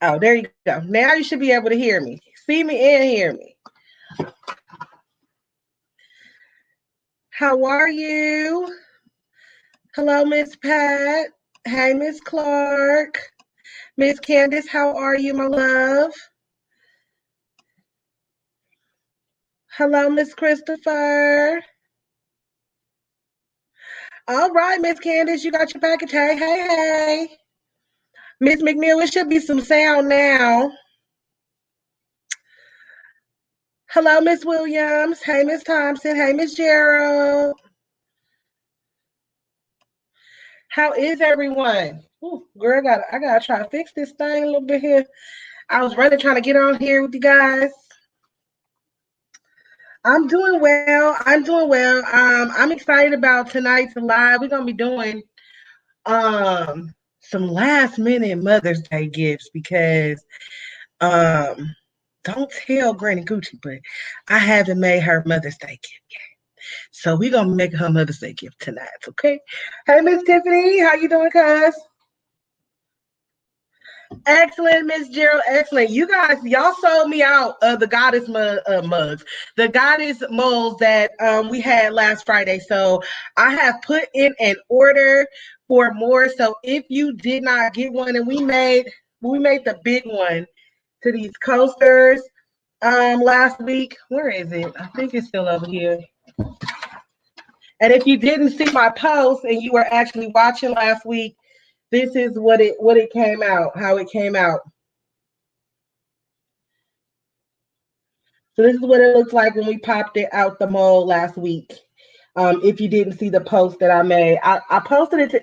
Oh, there you go. Now you should be able to hear me. See me and hear me. How are you? Hello, Miss Pat. Hey, Miss Clark. Miss Candace, how are you, my love? Hello, Miss Christopher. All right, Miss Candace, you got your package. Hey, hey, hey. Miss McNeil, it should be some sound now. Hello, Miss Williams. Hey, Miss Thompson. Hey, Miss Gerald. How is everyone? Ooh, girl, I gotta try to fix this thing a little bit here. I was running trying to get on here with you guys. I'm doing well. I'm doing well. I'm excited about tonight's live. We're gonna be doing some last minute Mother's Day gifts because um don't tell Granny Gucci, but I haven't made her Mother's Day gift yet. So we're gonna make her Mother's Day gift tonight, okay? Hey Miss Tiffany, how you doing, cuz? Excellent, Miss Gerald. Excellent. You guys, y'all sold me out of the goddess mugs, the goddess molds that we had last Friday. So I have put in an order for more. So if you did not get one, and we made the big one to these coasters last week. Where is it? I think it's still over here. And if you didn't see my post and you were actually watching last week, this is what it came out, how it came out. So this is what it looks like when we popped it out the mold last week. If you didn't see the post that I made, I posted it to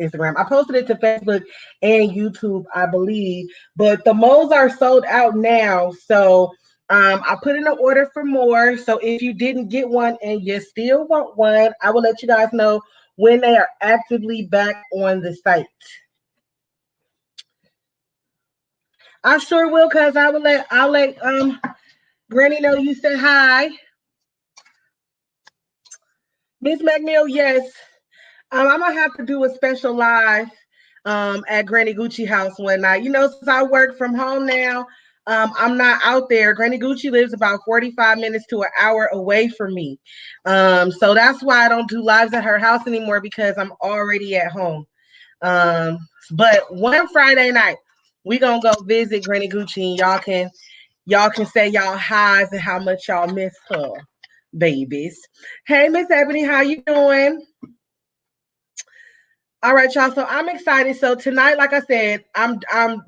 Instagram. I posted it to Facebook and YouTube, I believe. But the molds are sold out now. So I put in an order for more. So if you didn't get one and you still want one, I will let you guys know when they are actively back on the site. I sure will, cause I'll let Granny know you said hi. Miss McNeil, yes. I'm gonna have to do a special live at Granny Gucci house one night. Since I work from home now, I'm not out there. Granny Gucci lives about 45 minutes to an hour away from me. So that's why I don't do lives at her house anymore because I'm already at home. But one Friday night, we gonna go visit Granny Gucci and y'all can say y'all highs and how much y'all miss her, babies. Hey Miss Ebony, how you doing? All right, y'all. So I'm excited. So tonight, like I said, I'm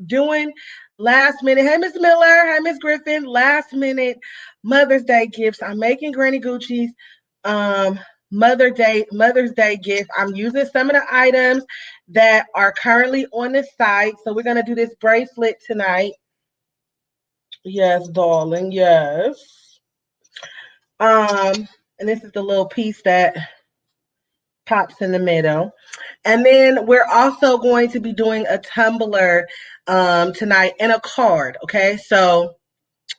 doing last minute. Hey, Miss Miller. Hey, Miss Griffin. Last minute Mother's Day gifts. I'm making Granny Gucci's um Mother's Day gift. I'm using some of the items that are currently on the site. So we're gonna do this bracelet tonight. Yes, darling. Yes. And this is the little piece that pops in the middle. And then we're also going to be doing a tumbler tonight and a card. Okay. So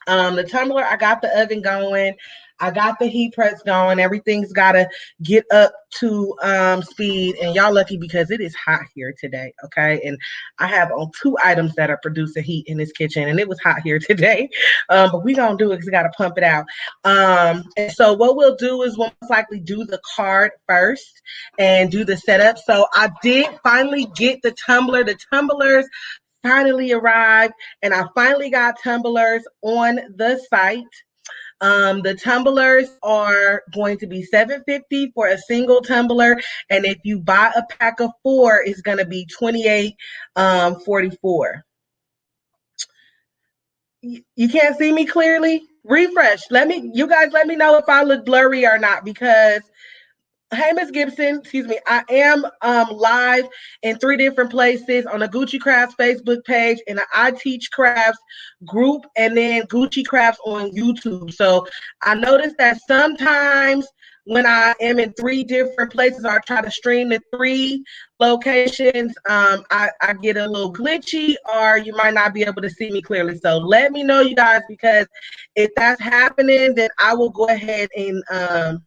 the tumbler, I got the oven going. I got the heat press going. Everything's got to get up to speed. And y'all lucky because it is hot here today. Okay. And I have on two items that are producing heat in this kitchen. And it was hot here today. But we going to do it because we got to pump it out. And so what we'll do is we'll most likely do the card first and do the setup. So I did finally get the tumbler. The tumblers finally arrived, and I finally got tumblers on the site. The tumblers are going to be $7.50 for a single tumbler, and if you buy a pack of four, it's going to be $28.44. You can't see me clearly. Refresh. You guys let me know if I look blurry or not because hey, Miss Gibson, excuse me. I am live in three different places on the Gucci Crafts Facebook page and the I Teach Crafts group, and then Gucci Crafts on YouTube. So I noticed that sometimes when I am in three different places, or I try to stream the three locations, I get a little glitchy, or you might not be able to see me clearly. So let me know, you guys, because if that's happening, then I will go ahead and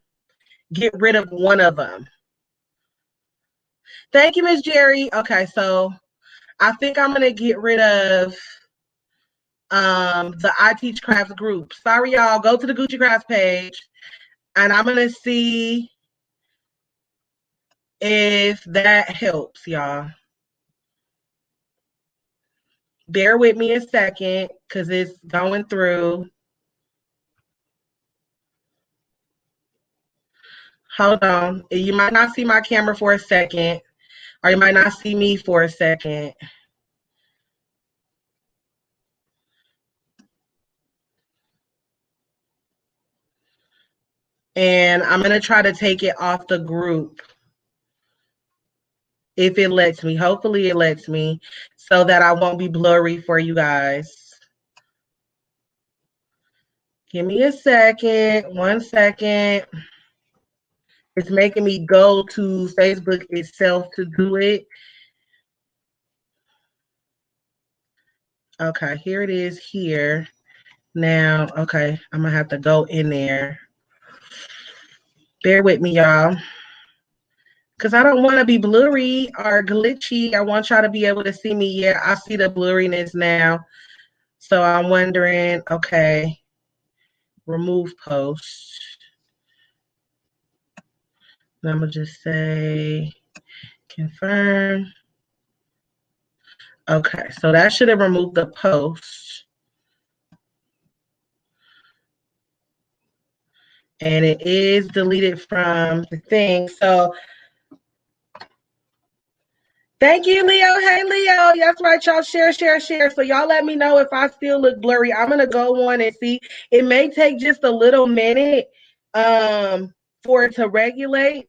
get rid of one of them. Thank you, Miss Jerry. Okay, so I think I'm gonna get rid of. the I Teach Crafts group. Sorry, y'all. Go to the Gucci Crafts page, and I'm gonna see if that helps, y'all. Bear with me a second, because it's going through. Hold on. You might not see my camera for a second, or you might not see me for a second. And I'm going to try to take it off the group if it lets me. Hopefully it lets me, so that I won't be blurry for you guys. Give me a second. 1 second. It's making me go to Facebook itself to do it. Okay, here it is here. Now, okay, I'm going to have to go in there. Bear with me, y'all. Because I don't want to be blurry or glitchy. I want y'all to be able to see me. Yeah, I see the blurriness now. So I'm wondering, okay, remove post. And I'm going to just say confirm. Okay, so that should have removed the post. And it is deleted from the thing. So thank you, Leo. Hey, Leo. That's right, y'all. Share. So y'all let me know if I still look blurry. I'm going to go on and see. It may take just a little minute for it to regulate.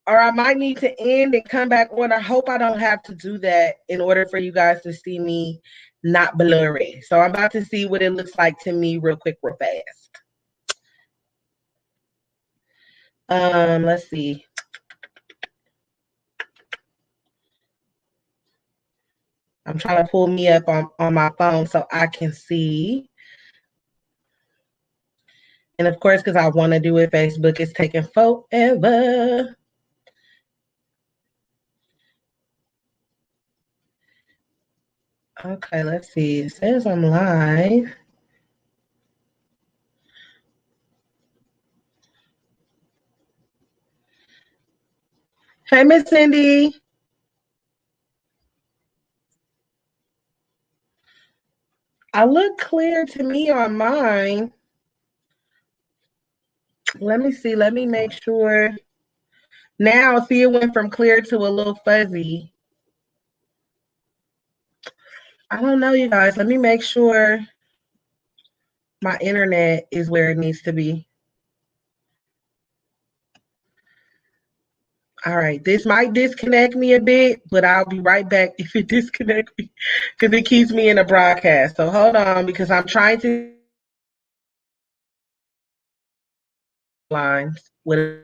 Or I might need to end and come back on. I hope I don't have to do that in order for you guys to see me not blurry. So I'm about to see what it looks like to me real quick, real fast. Let's see. I'm trying to pull me up on my phone so I can see. And of course, because I want to do it, Facebook is taking forever. Okay, let's see. It says I'm live. Hey, Miss Cindy. I look clear to me on mine. Let me see. Let me make sure. Now, see, it went from clear to a little fuzzy. I don't know, you guys. Let me make sure my internet is where it needs to be. All right, this might disconnect me a bit, but I'll be right back if it disconnects me, because it keeps me in a broadcast. So hold on, because I'm trying to lines with.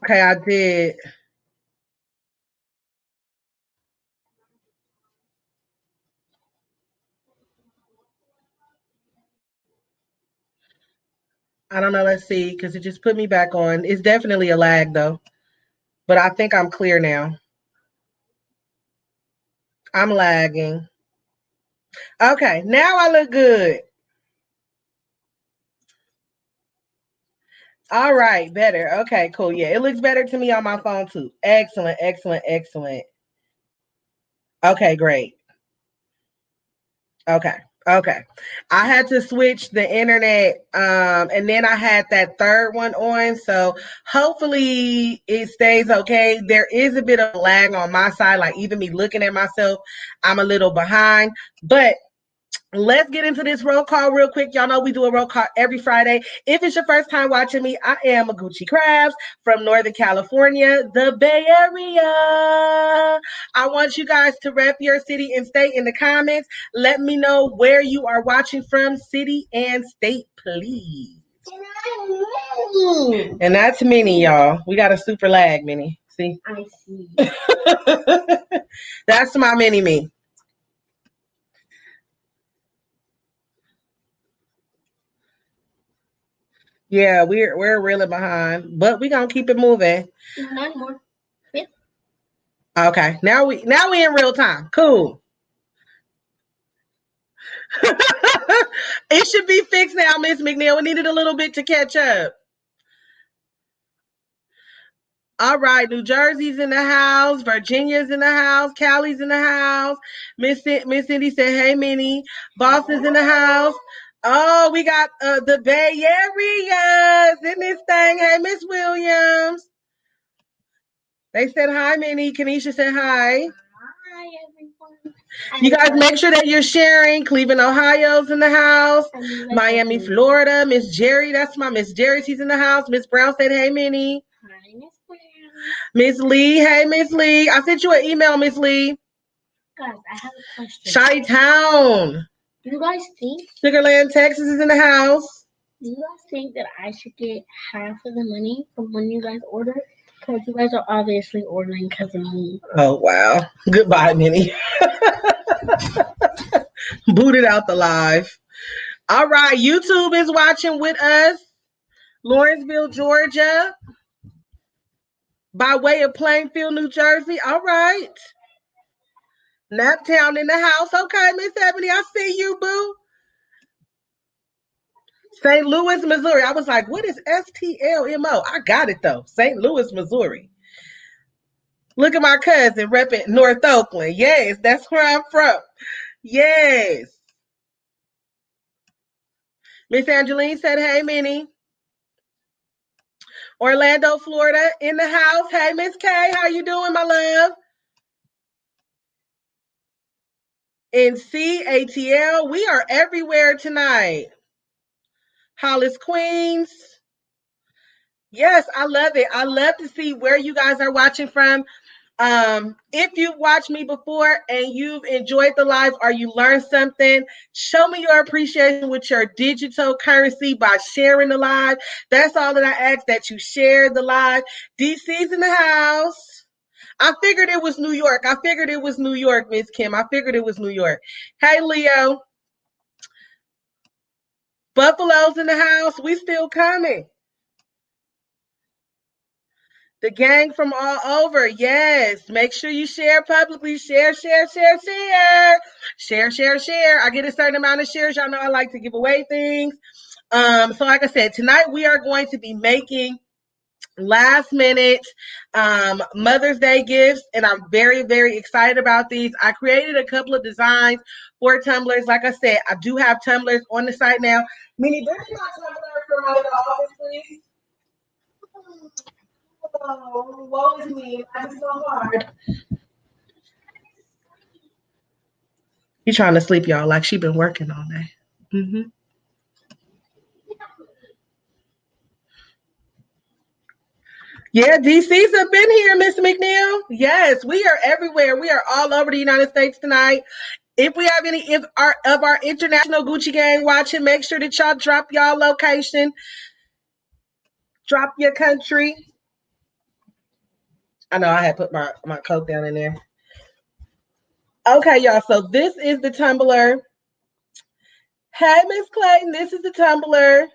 Okay, I did. I don't know. Let's see, because it just put me back on. It's definitely a lag though, but I think I'm clear now. I'm lagging. Okay, now I look good. All right, better. Okay, cool. Yeah, it looks better to me on my phone too. Excellent. Okay, great. Okay. I had to switch the internet, and then I had that third one on. So hopefully it stays okay. There is a bit of lag on my side, like even me looking at myself, I'm a little behind. But let's get into this roll call real quick. Y'all know we do a roll call every Friday. If it's your first time watching me, I am Gucci Crabs from Northern California, the Bay Area. I want you guys to rep your city and state in the comments. Let me know where you are watching from, city and state, please. And that's Minnie, y'all. We got a super lag, Minnie. See? I see. That's my mini me. Yeah, we're really behind, but we gonna keep it moving. Not anymore. Yeah. Okay, now we in real time. Cool. It should be fixed now, Miss McNeil. We needed a little bit to catch up. All right, New Jersey's in the house, Virginia's in the house, Cali's in the house. Miss Cindy said, "Hey, Minnie." Boston's in the house. Oh, we got the Bay Areas in this thing. Hey, Miss Williams. They said hi, Minnie. Kanisha said hi. Hi, everyone. You guys make sure that you're sharing. Cleveland, Ohio's in the house. Miami, Florida. Miss Jerry, that's my Miss Jerry. She's in the house. Miss Brown said, "Hey, Minnie." Hi, Miss Brown. Miss Lee, hey, Miss Lee. I sent you an email, Miss Lee. Guys, I have a question. Chi-Town. Do you guys think Sugarland, Texas is in the house. Do you guys think that I should get half of the money from when you guys order? Because you guys are obviously ordering because of me. Oh, wow. Goodbye, Minnie. Booted out the live. All right. YouTube is watching with us. Lawrenceville, Georgia. By way of Plainfield, New Jersey. All right. Naptown in the house. Okay, Miss Ebony, I see you, boo. St. Louis, Missouri. I was like, what is STLMO? I got it, though. St. Louis, Missouri. Look at my cousin repping North Oakland. Yes, that's where I'm from. Yes. Miss Angeline said, "Hey, Minnie." Orlando, Florida, in the house. Hey, Miss K, how you doing, my love? In CATL, we are everywhere tonight. Hollis, Queens. Yes, I love it. I love to see where you guys are watching from. If you've watched me before and you've enjoyed the live or you learned something, show me your appreciation with your digital currency by sharing the live. That's all that I ask, that you share the live. DC's in the house. I figured it was New York. Miss Kim. I figured it was New York. Hey, Leo. Buffalo's in the house. We still coming. The gang from all over. Yes. Make sure you share publicly. Share. Share. I get a certain amount of shares. Y'all know I like to give away things. So like I said, tonight we are going to be making last minute Mother's Day gifts, and I'm very, very excited about these. I created a couple of designs for tumblers. Like I said, I do have tumblers on the site now. Minnie, bring me my tumbler from out of the office, please. Oh, woe is me. Life is so hard. You trying to sleep, y'all, like she been working all day. Mm-hmm. Yeah, DC's have been here, Miss McNeil. Yes, we are everywhere. We are all over the United States tonight. If we have any of our international Gucci gang watching, make sure that y'all drop y'all location, drop your country. I know I had put my Coke down in there. Okay, y'all. So this is the tumbler. Hey, Miss Clayton, this is the tumbler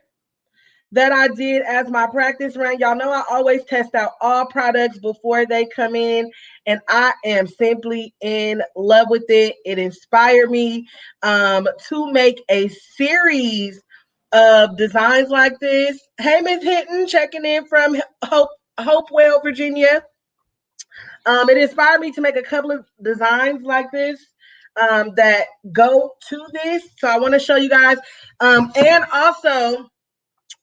that I did as my practice run. Y'all know I always test out all products before they come in, and I am simply in love with it. It inspired me to make a series of designs like this. Hey, Miss Hinton, checking in from Hopewell, Virginia. It inspired me to make a couple of designs like this that go to this. So I want to show you guys. And also,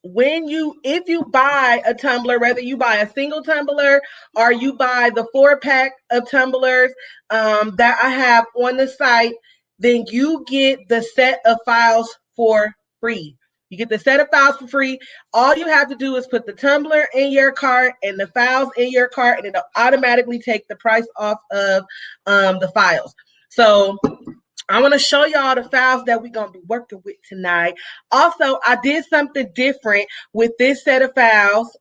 if you buy a tumbler, whether you buy a single tumbler or you buy the 4-pack of tumblers that I have on the site, then you get the set of files for free. You get the set of files for free. All you have to do is put the tumbler in your cart and the files in your cart, and it'll automatically take the price off of the files. So I want to show y'all the files that we're going to be working with tonight. Also, I did something different with this set of files.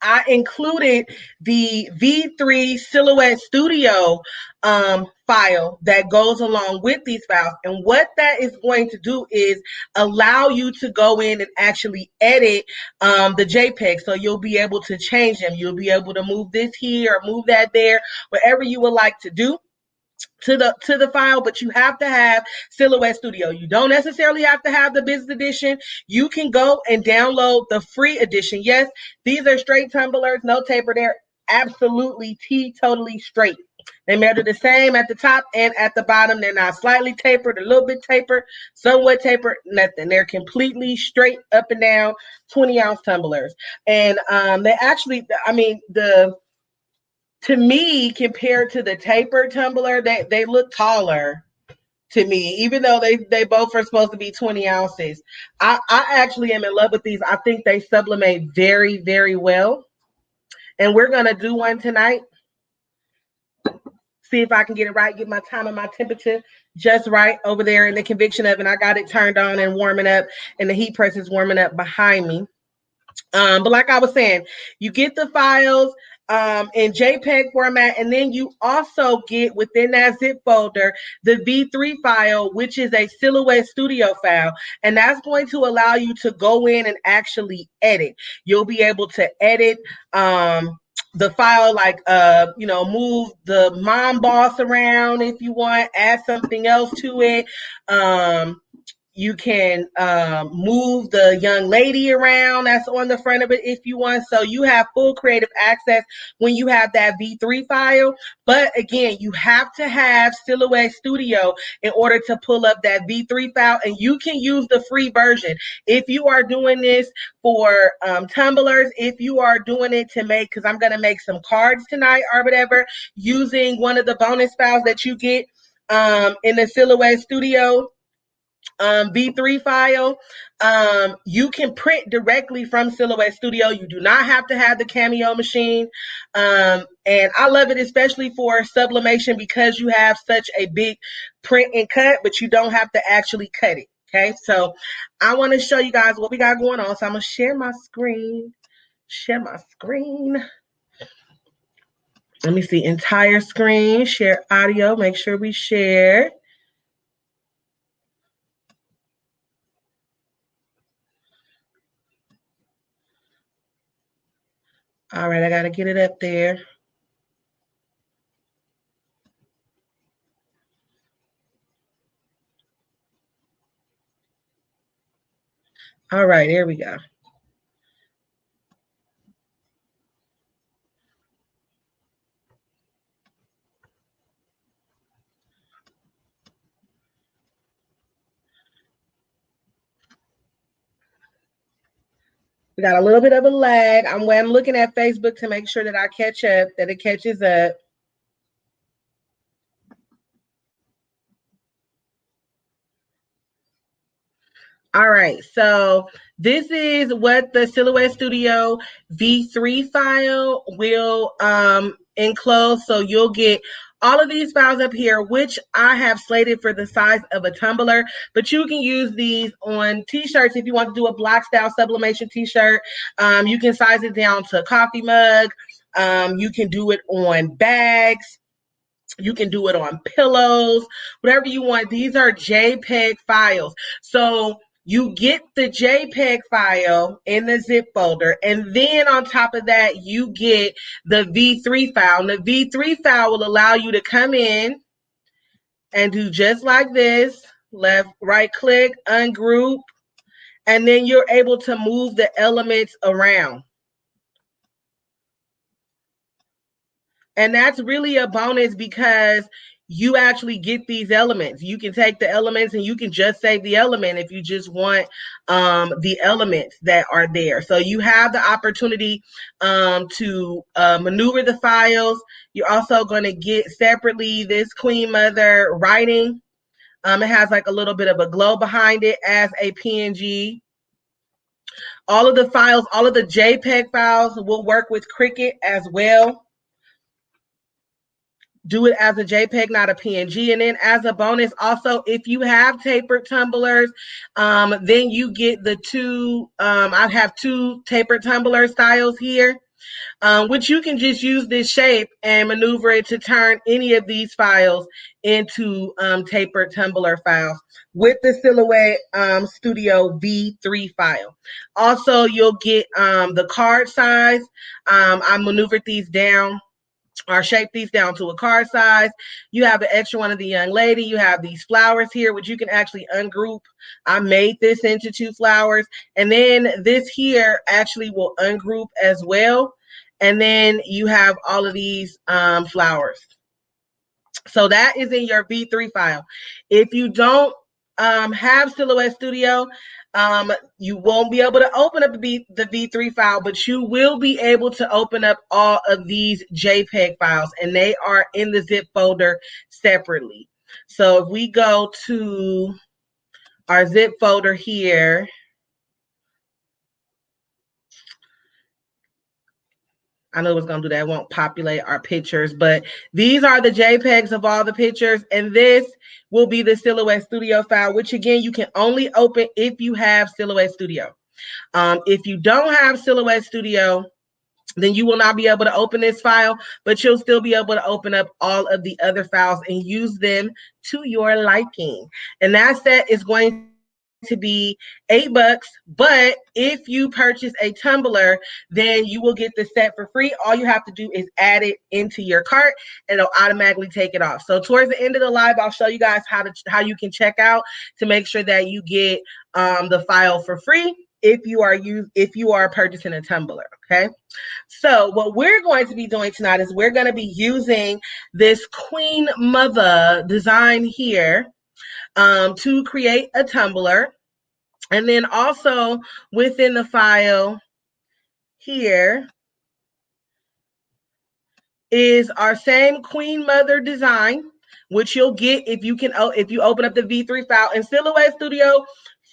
I included the V3 Silhouette Studio file that goes along with these files. And what that is going to do is allow you to go in and actually edit the JPEG. So you'll be able to change them. You'll be able to move this here or move that there, whatever you would like to do to the file, but you have to have Silhouette Studio. You don't necessarily have to have the business edition. You can go and download the free edition. Yes, these are straight tumblers, no taper. They're absolutely totally straight. They measure the same at the top and at the bottom. They're not slightly tapered, a little bit tapered, somewhat tapered, nothing. They're completely straight up and down 20-ounce tumblers. And they actually, I mean, to me, compared to the tapered tumbler, they look taller to me, even though they both are supposed to be 20 ounces. I actually am in love with these. I think they sublimate very, very well. And we're going to do one tonight. See if I can get it right, get my time and my temperature just right over there in the convection oven. I got it turned on and warming up, and the heat press is warming up behind me. But like I was saying, you get the files in JPEG format, and then you also get within that zip folder the V3 file, which is a Silhouette Studio file, and that's going to allow you to go in and actually edit. You'll be able to edit the file, like move the mom boss around if you want, add something else to it. You can move the young lady around that's on the front of it if you want. So you have full creative access when you have that V3 file. But again, you have to have Silhouette Studio in order to pull up that V3 file. And you can use the free version. If you are doing this for tumblers, if you are doing it to make, because I'm going to make some cards tonight or whatever, using one of the bonus files that you get in the Silhouette Studio V3 file, you can print directly from Silhouette Studio. You do not have to have the Cameo machine, and I love it especially for sublimation because you have such a big print and cut, but you don't have to actually cut it. Okay, so I want to show you guys what we got going on. So I'm gonna share my screen. Let me see, entire screen, share audio, make sure we share. All right, I got to get it up there. All right, here we go. We got a little bit of a lag. I'm looking at Facebook to make sure that I catch up, that it catches up. All right, so this is what the Silhouette Studio V3 file will enclose. So you'll get all of these files up here, which I have slated for the size of a tumbler, but you can use these on t-shirts if you want to do a block style sublimation t-shirt. You can size it down to a coffee mug. You can do it on bags. You can do it on pillows, whatever you want. These are JPEG files. So you get the JPEG file in the zip folder, and then on top of that, you get the V3 file. And the V3 file will allow you to come in and do just like this, left, right click, ungroup, and then you're able to move the elements around. And that's really a bonus because you actually get these elements. You can take the elements and you can just save the element if you just want the elements that are there. So you have the opportunity to maneuver the files. You're also going to get separately this Queen Mother writing It has like a little bit of a glow behind it as a PNG. All of the files, all of the JPEG files will work with Cricut as well. Do it as a JPEG, not a PNG. And then as a bonus, also, if you have tapered tumblers, then you get the two, I have two tapered tumbler styles here, which you can just use this shape and maneuver it to turn any of these files into tapered tumbler files with the Silhouette Studio V3 file. Also, you'll get the card size. I maneuvered these down or shape these down to a card size. You have an extra one of the young lady. You have these flowers here, which you can actually ungroup. I made this into two flowers. And then this here actually will ungroup as well. And then you have all of these flowers. So that is in your V3 file. If you don't have Silhouette Studio, you won't be able to open up the V3 file, but you will be able to open up all of these JPEG files, and they are in the zip folder separately. So if we go to our zip folder here, I know it's going to do that. It won't populate our pictures, but these are the JPEGs of all the pictures, and this will be the Silhouette Studio file, which again, you can only open if you have Silhouette Studio. If you don't have Silhouette Studio, then you will not be able to open this file, but you'll still be able to open up all of the other files and use them to your liking. And that set is going to be $8, but if you purchase a tumbler, then you will get the set for free. All you have to do is add it into your cart and it'll automatically take it off. So towards the end of the live, I'll show you guys how you can check out to make sure that you get the file for free if you are purchasing a tumbler. Okay. So what we're going to be doing tonight is we're going to be using this Queen Mother design here to create a tumbler. And then also within the file here is our same Queen Mother design, which you'll get if you open up the V3 file. And Silhouette Studio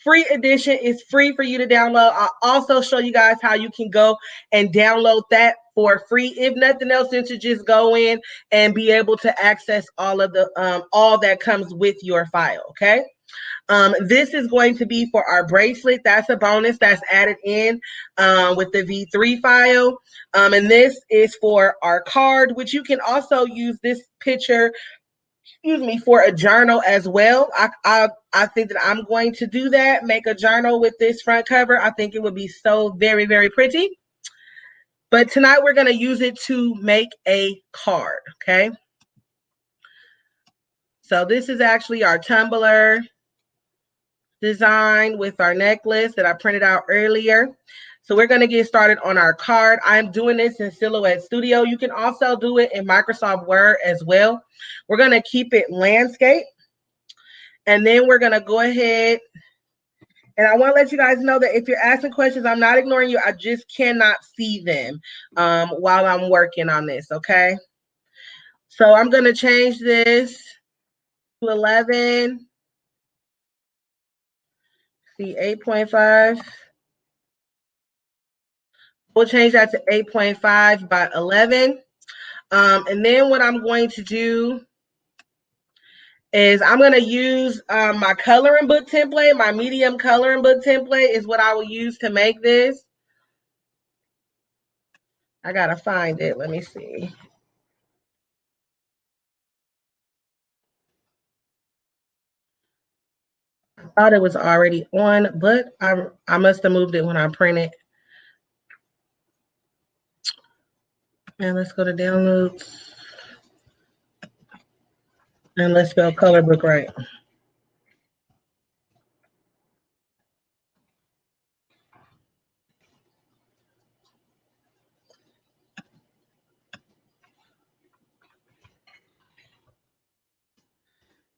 free edition is free for you to download. I'll also show you guys how you can go and download that for free. If nothing else, then to just go in and be able to access all of the all that comes with your file. Okay. This is going to be for our bracelet. That's a bonus that's added in with the V3 file. And this is for our card, which you can also use this picture, for a journal as well. I think that I'm going to do that, make a journal with this front cover. I think it would be so very, very pretty. But tonight we're going to use it to make a card, okay? So this is actually our tumbler design with our necklace that I printed out earlier. So we're going to get started on our card. I'm doing this in Silhouette Studio. You can also do it in Microsoft Word as well. We're going to keep it landscape. And then we're going to go ahead. And I want to let you guys know that if you're asking questions, I'm not ignoring you. I just cannot see them while I'm working on this, okay? So I'm going to change this to 11. See, 8.5. We'll change that to 8.5 by 11. And then what I'm going to do is I'm going to use my coloring book template. My medium coloring book template is what I will use to make this. I got to find it. Let me see. I thought it was already on, but I must have moved it when I printed. And let's go to downloads. And let's spell color book right.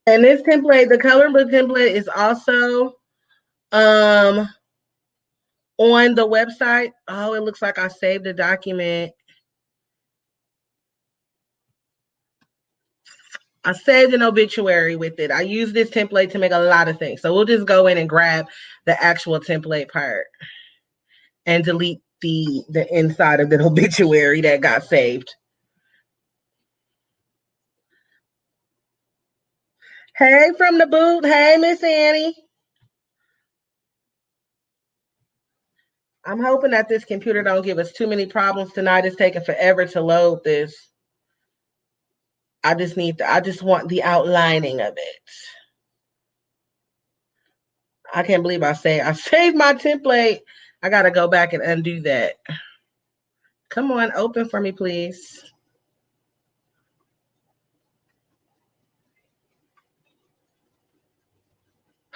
And this template, the coloring book template, is also on the website. Oh, it looks like I saved a document. I saved an obituary with it. I use this template to make a lot of things. So we'll just go in and grab the actual template part and delete the inside of the obituary that got saved. Hey, from the boot. Hey, Miss Annie. I'm hoping that this computer don't give us too many problems tonight. It's taking forever to load this. I just want the outlining of it. I can't believe I saved my template. I gotta go back and undo that. Come on, open for me, please.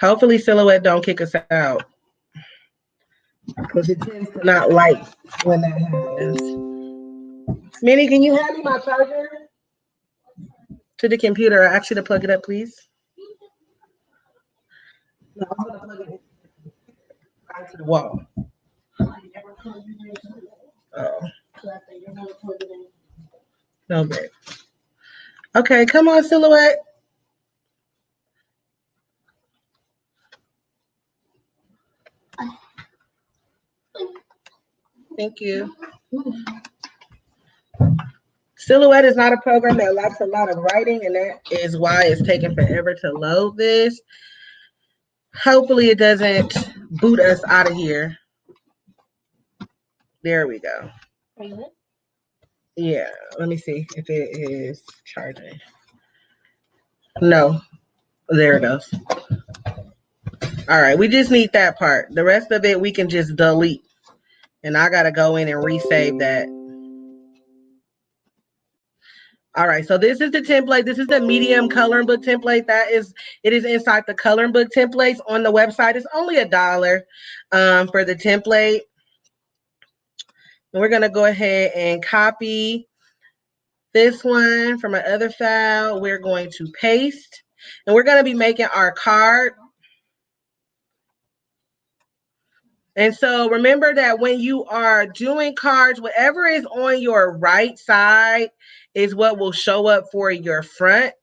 Hopefully Silhouette don't kick us out, because it tends to not like when that happens. Minnie, can you hand me my charger to the computer? I ask you to plug it up, please. No, I'm gonna plug it in right to the wall. Oh. No, babe. Okay, come on, Silhouette. Thank you. Silhouette is not a program that likes a lot of writing, and that is why it's taking forever to load this. Hopefully it doesn't boot us out of here. There we go. Yeah, let me see if it is charging. No, there it goes. All right, we just need that part. The rest of it we can just delete. And I gotta go in and resave that. All right, so this is the template. This is the medium coloring book template. It is inside the coloring book templates on the website. It's only $1 for the template. And we're gonna go ahead and copy this one from my other file. We're going to paste, and we're gonna be making our card. And so remember that when you are doing cards, whatever is on your right side is what will show up for your front,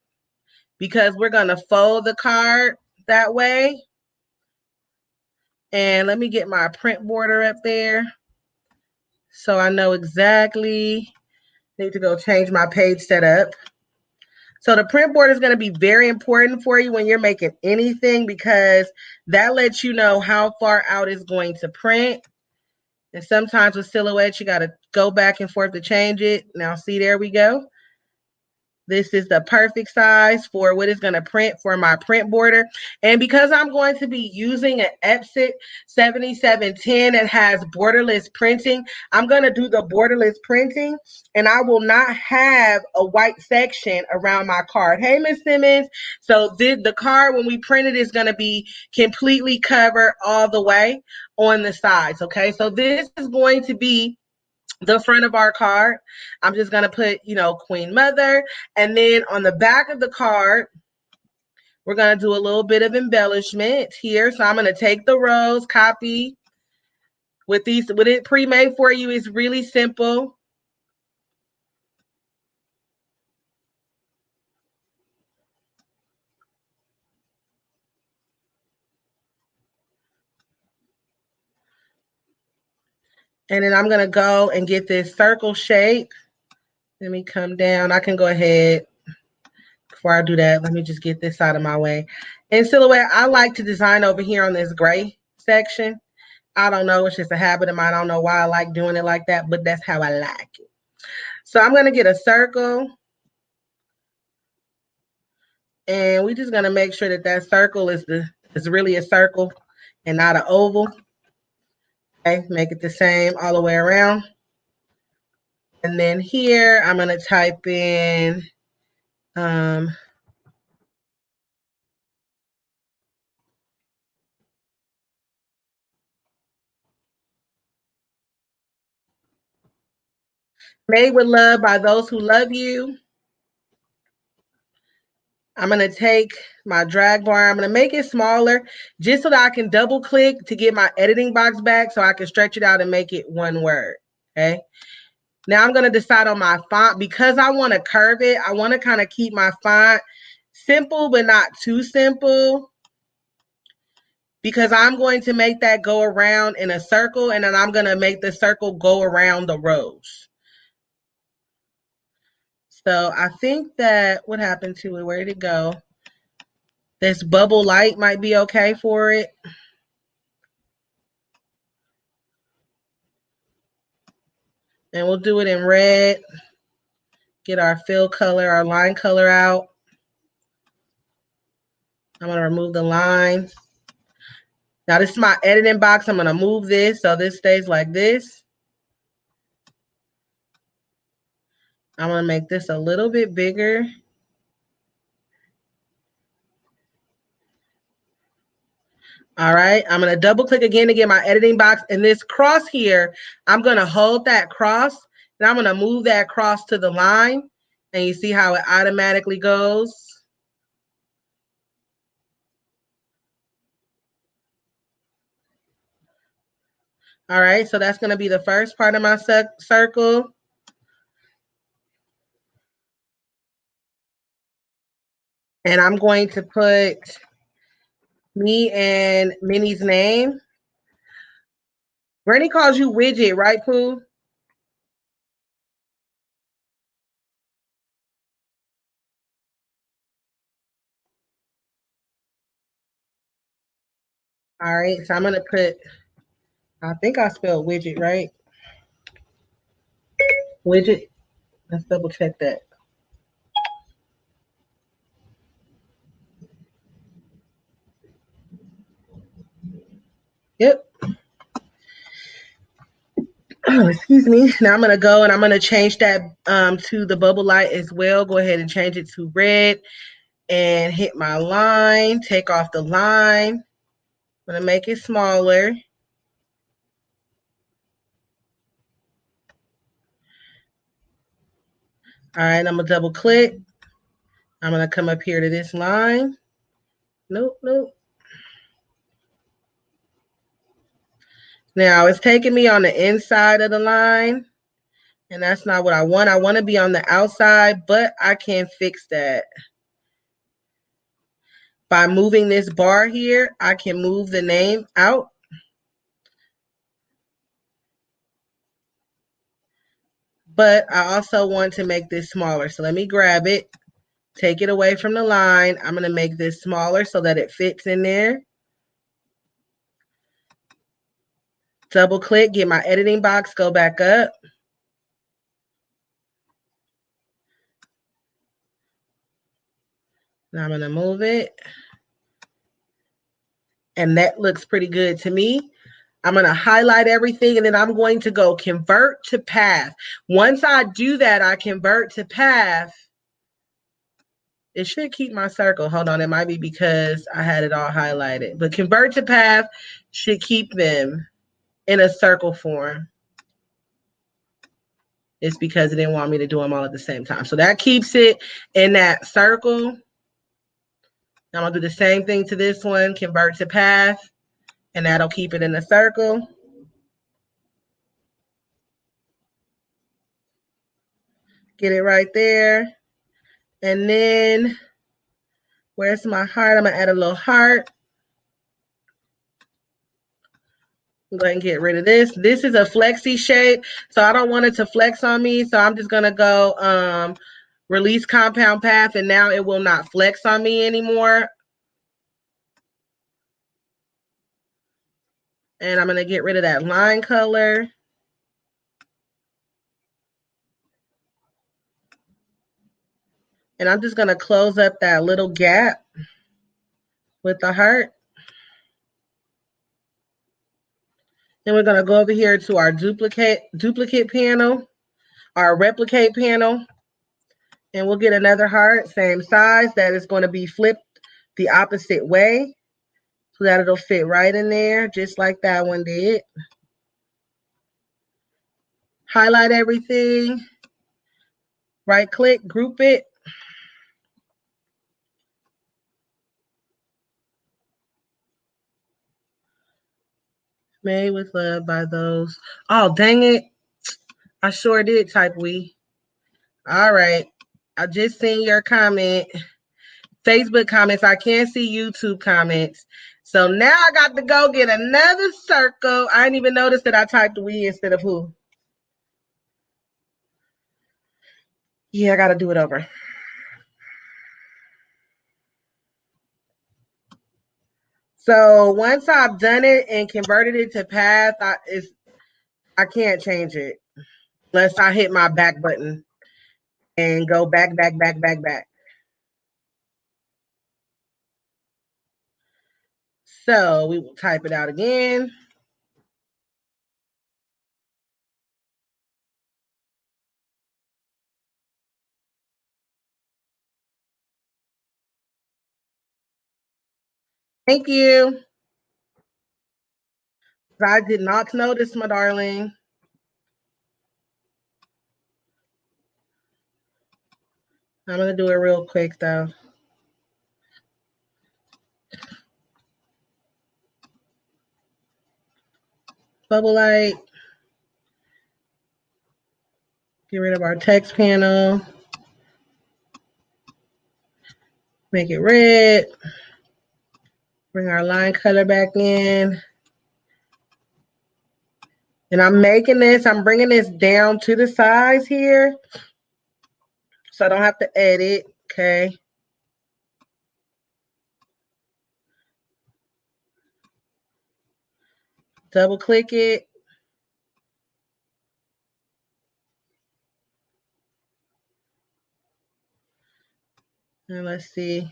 because we're going to fold the card that way. And let me get my print border up there so I know exactly. Need to go change my page setup. So the print board is going to be very important for you when you're making anything, because that lets you know how far out it's going to print. And sometimes with Silhouette, you got to go back and forth to change it. Now, see, there we go. This is the perfect size for what is going to print for my print border. And because I'm going to be using an Epson 7710 that has borderless printing, I'm going to do the borderless printing, and I will not have a white section around my card. Hey, Miss Simmons. So the card, when we print it, is going to be completely covered all the way on the sides. Okay, so this is going to be the front of our card. I'm just going to put, Queen Mother. And then on the back of the card, we're going to do a little bit of embellishment here. So I'm going to take the rows, copy. With it pre-made for you, it's really simple. And then I'm going to go and get this circle shape. Let me come down. I can go ahead. Before I do that, let me just get this out of my way. In Silhouette, I like to design over here on this gray section. I don't know. It's just a habit of mine. I don't know why I like doing it like that, but that's how I like it. So I'm going to get a circle. And we're just going to make sure that that circle is really a circle and not an oval. Okay, make it the same all the way around. And then here, I'm going to type in Made with Love by Those Who Love You. I'm going to take my drag bar. I'm going to make it smaller just so that I can double click to get my editing box back so I can stretch it out and make it one word. Okay. Now I'm going to decide on my font. Because I want to curve it, I want to kind of keep my font simple, but not too simple. Because I'm going to make that go around in a circle, and then I'm going to make the circle go around the rows. So I think that, what happened to it? Where did it go? This bubble light might be okay for it. And we'll do it in red. Get our fill color, our line color out. I'm going to remove the line. Now this is my editing box. I'm going to move this so this stays like this. I'm going to make this a little bit bigger. All right, I'm going to double click again to get my editing box. And this cross here, I'm going to hold that cross and I'm going to move that cross to the line. And you see how it automatically goes. All right, so that's going to be the first part of my circle. And I'm going to put me and Minnie's name. Granny calls you Widget, right, Pooh? All right, so I'm going to put, I think I spelled Widget, right? Widget. Let's double check that. Yep. Oh, excuse me. Now I'm going to go and I'm going to change that to the bubble light as well. Go ahead and change it to red and hit my line. Take off the line. I'm going to make it smaller. All right, I'm going to double click. I'm going to come up here to this line. Nope, nope. Now it's taking me on the inside of the line. And that's not what I want. I want to be on the outside, but I can fix that. By moving this bar here, I can move the name out. But I also want to make this smaller. So let me grab it, take it away from the line. I'm going to make this smaller so that it fits in there. Double click, get my editing box, go back up. Now I'm going to move it. And that looks pretty good to me. I'm going to highlight everything and then I'm going to go convert to path. Once I do that, I convert to path. It should keep my circle. Hold on, it might be because I had it all highlighted. But convert to path should keep them in a circle form. It's because it didn't want me to do them all at the same time. So that keeps it in that circle. I'm going to do the same thing to this one, convert to path, and that'll keep it in the circle. Get it right there. And then, where's my heart? I'm going to add a little heart. Go ahead and get rid of this. This is a flexi shape, so I don't want it to flex on me. So I'm just going to go release compound path, and now it will not flex on me anymore. And I'm going to get rid of that line color. And I'm just going to close up that little gap with the heart. Then we're going to go over here to our duplicate panel, our replicate panel. And we'll get another heart, same size, that is going to be flipped the opposite way so that it'll fit right in there, just like that one did. Highlight everything, right click, group it. Made with love by those. Oh, dang it. I sure did type we. All right. I just seen your comment. Facebook comments. I can't see YouTube comments. So now I got to go get another circle. I didn't even notice that I typed we instead of who. Yeah, I got to do it over. So once I've done it and converted it to path, I can't change it unless I hit my back button and go back. So we will type it out again. Thank you. I did not notice, my darling. I'm going to do it real quick, though. Bubble light. Get rid of our text panel. Make it red. Bring our line color back in. And I'm bringing this down to the size here. So I don't have to edit, okay? Double click it. And let's see.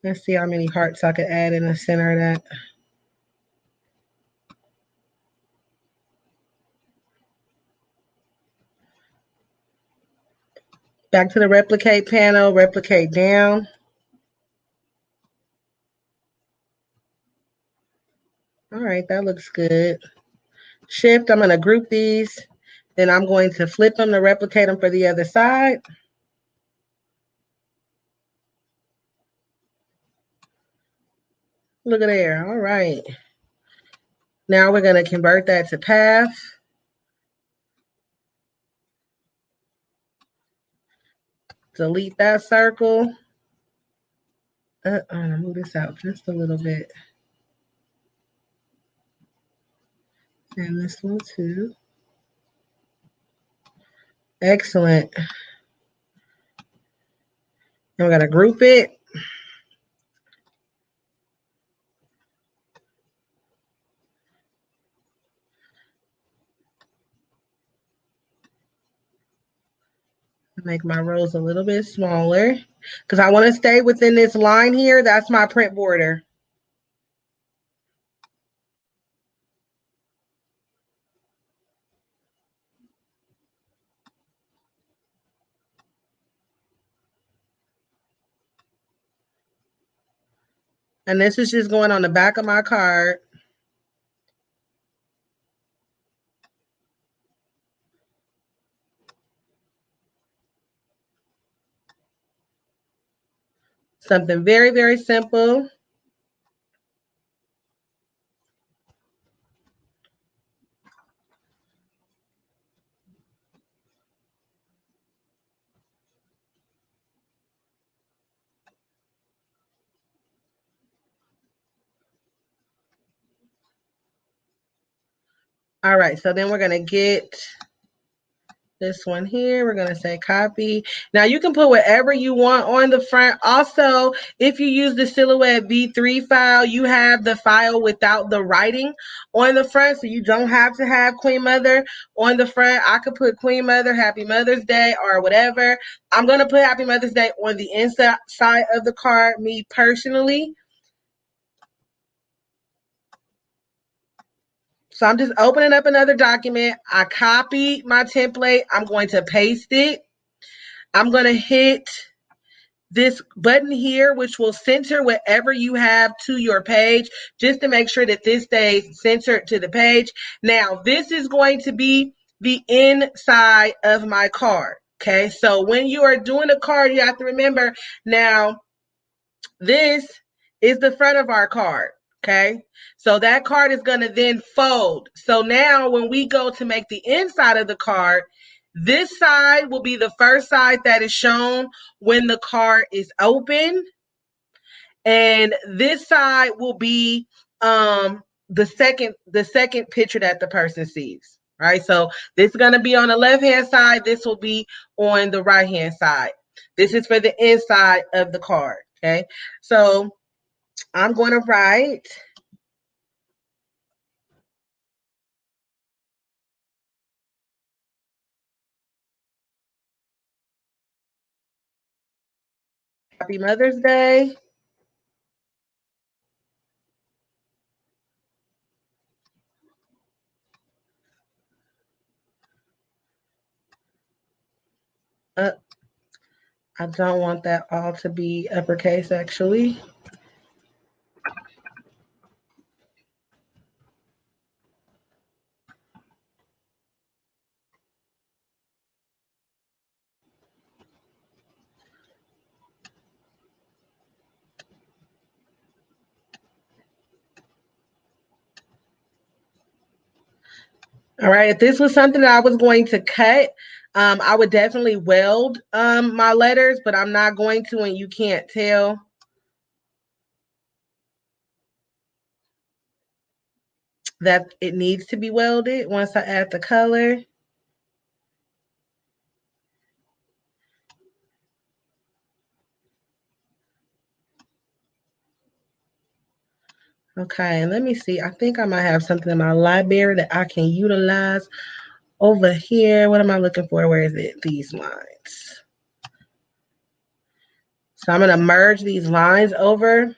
Let's see how many hearts I could add in the center of that. Back to the replicate panel, replicate down. All right, that looks good. Shift, I'm going to group these. Then I'm going to flip them to replicate them for the other side. Look at there. All right. Now we're going to convert that to path. Delete that circle. I'm going to move this out just a little bit. And this one too. Excellent. Now we're going to group it. Make my rows a little bit smaller because I want to stay within this line here. That's my print border. And this is just going on the back of my card. Something very, very simple. All right, so then we're going to get this one here. We're going to say copy. Now you can put whatever you want on the front. Also, if you use the Silhouette V3 file, you have the file without the writing on the front, so you don't have to have Queen Mother on the front. I could put Queen Mother, Happy Mother's Day, or whatever. I'm going to put Happy Mother's Day on the inside of the card, me personally. So I'm just opening up another document. I copied my template. I'm going to paste it. I'm going to hit this button here, which will center whatever you have to your page, just to make sure that this stays centered to the page. Now, this is going to be the inside of my card. Okay, so when you are doing a card, you have to remember now, this is the front of our card. Okay, so that card is going to then fold. So now when we go to make the inside of the card, this side will be the first side that is shown when the card is open. And this side will be the second picture that the person sees. Right. So this is going to be on the left hand side. This will be on the right hand side. This is for the inside of the card. Okay. So I'm going to write Happy Mother's Day. Uh, I don't want that all to be uppercase, actually. All right. If this was something that I was going to cut, I would definitely weld my letters, but I'm not going to, and you can't tell. That it needs to be welded once I add the color. Okay, let me see. I think I might have something in my library that I can utilize over here. What am I looking for? Where is it? These lines. So I'm going to merge these lines over.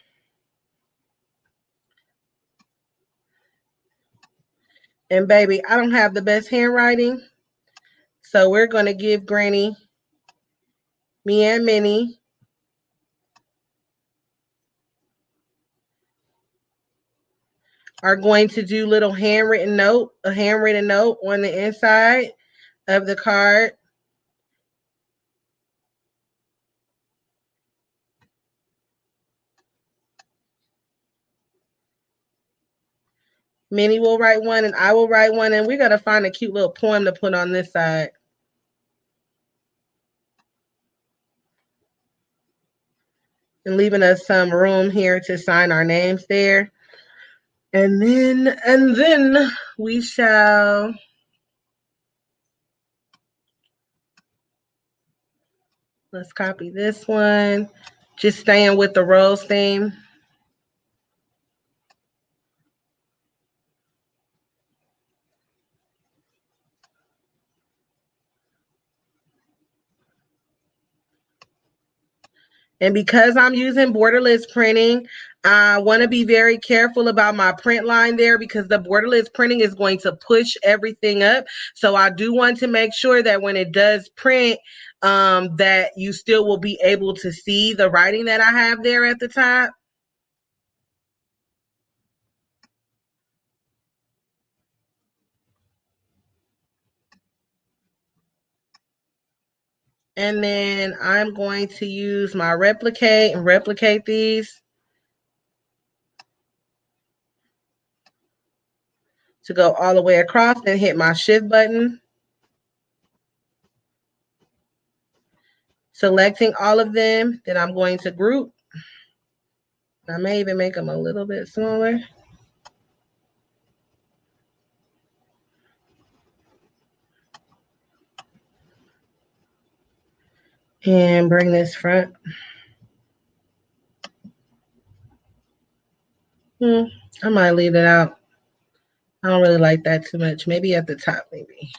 And baby, I don't have the best handwriting. So we're going to give Granny, me and Minnie, are going to do a handwritten note on the inside of the card. Minnie will write one and I will write one, and we're going to find a cute little poem to put on this side. And leaving us some room here to sign our names there. And then we shall let's copy this one. Just staying with the rose theme. And because I'm using borderless printing, I want to be very careful about my print line there because the borderless printing is going to push everything up. So I do want to make sure that when it does print, that you still will be able to see the writing that I have there at the top. And then I'm going to use my replicate and replicate these to go all the way across and hit my shift button. Selecting all of them, then I'm going to group. I may even make them a little bit smaller. And bring this front. I might leave it out. I don't really like that too much. Maybe at the top, maybe.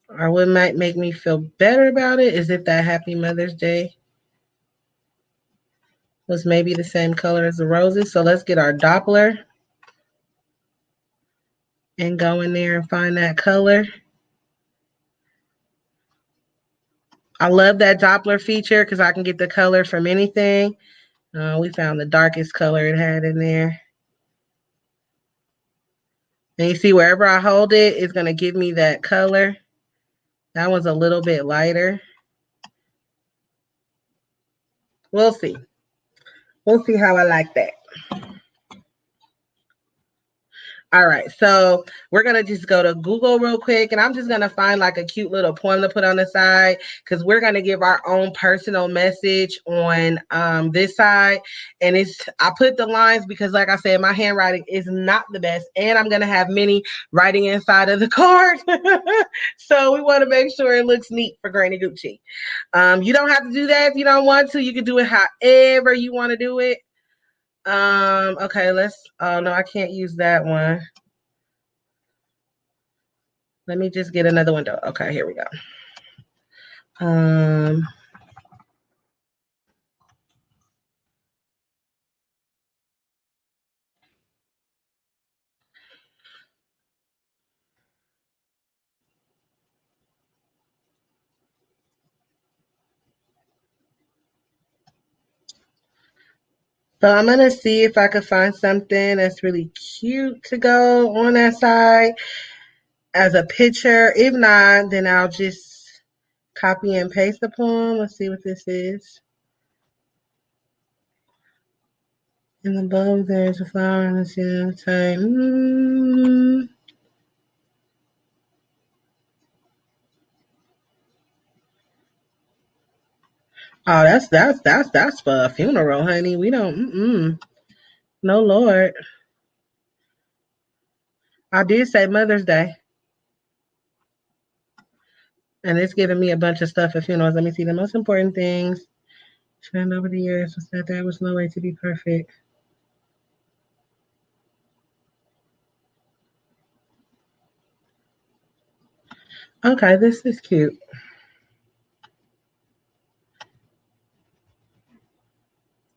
Or what might make me feel better about it is if that Happy Mother's Day was maybe the same color as the roses. So let's get our Doppler and go in there and find that color. I love that Doppler feature because I can get the color from anything. We found the darkest color it had in there. And you see wherever I hold it, it's going to give me that color. That one's a little bit lighter. We'll see. We'll see how I like that. All right, so we're gonna just go to Google real quick, and I'm just gonna find like a cute little poem to put on the side because we're gonna give our own personal message on this side. And I put the lines because, like I said, my handwriting is not the best, and I'm gonna have many writing inside of the card, so we want to make sure it looks neat for Granny Gucci. You don't have to do that if you don't want to. You can do it however you want to do it. Okay, oh no, I can't use that one. Let me just get another window. Okay, here we go. So I'm gonna see if I could find something that's really cute to go on that side as a picture. If not, then I'll just copy and paste the poem. Let's see what this is. In the bulb, there's a flower in the same time. Oh, that's for a funeral, honey. We don't. No, Lord. I did say Mother's Day. And it's giving me a bunch of stuff at funerals. Let me see the most important things. Trend over the years was that there was no way to be perfect. Okay, this is cute.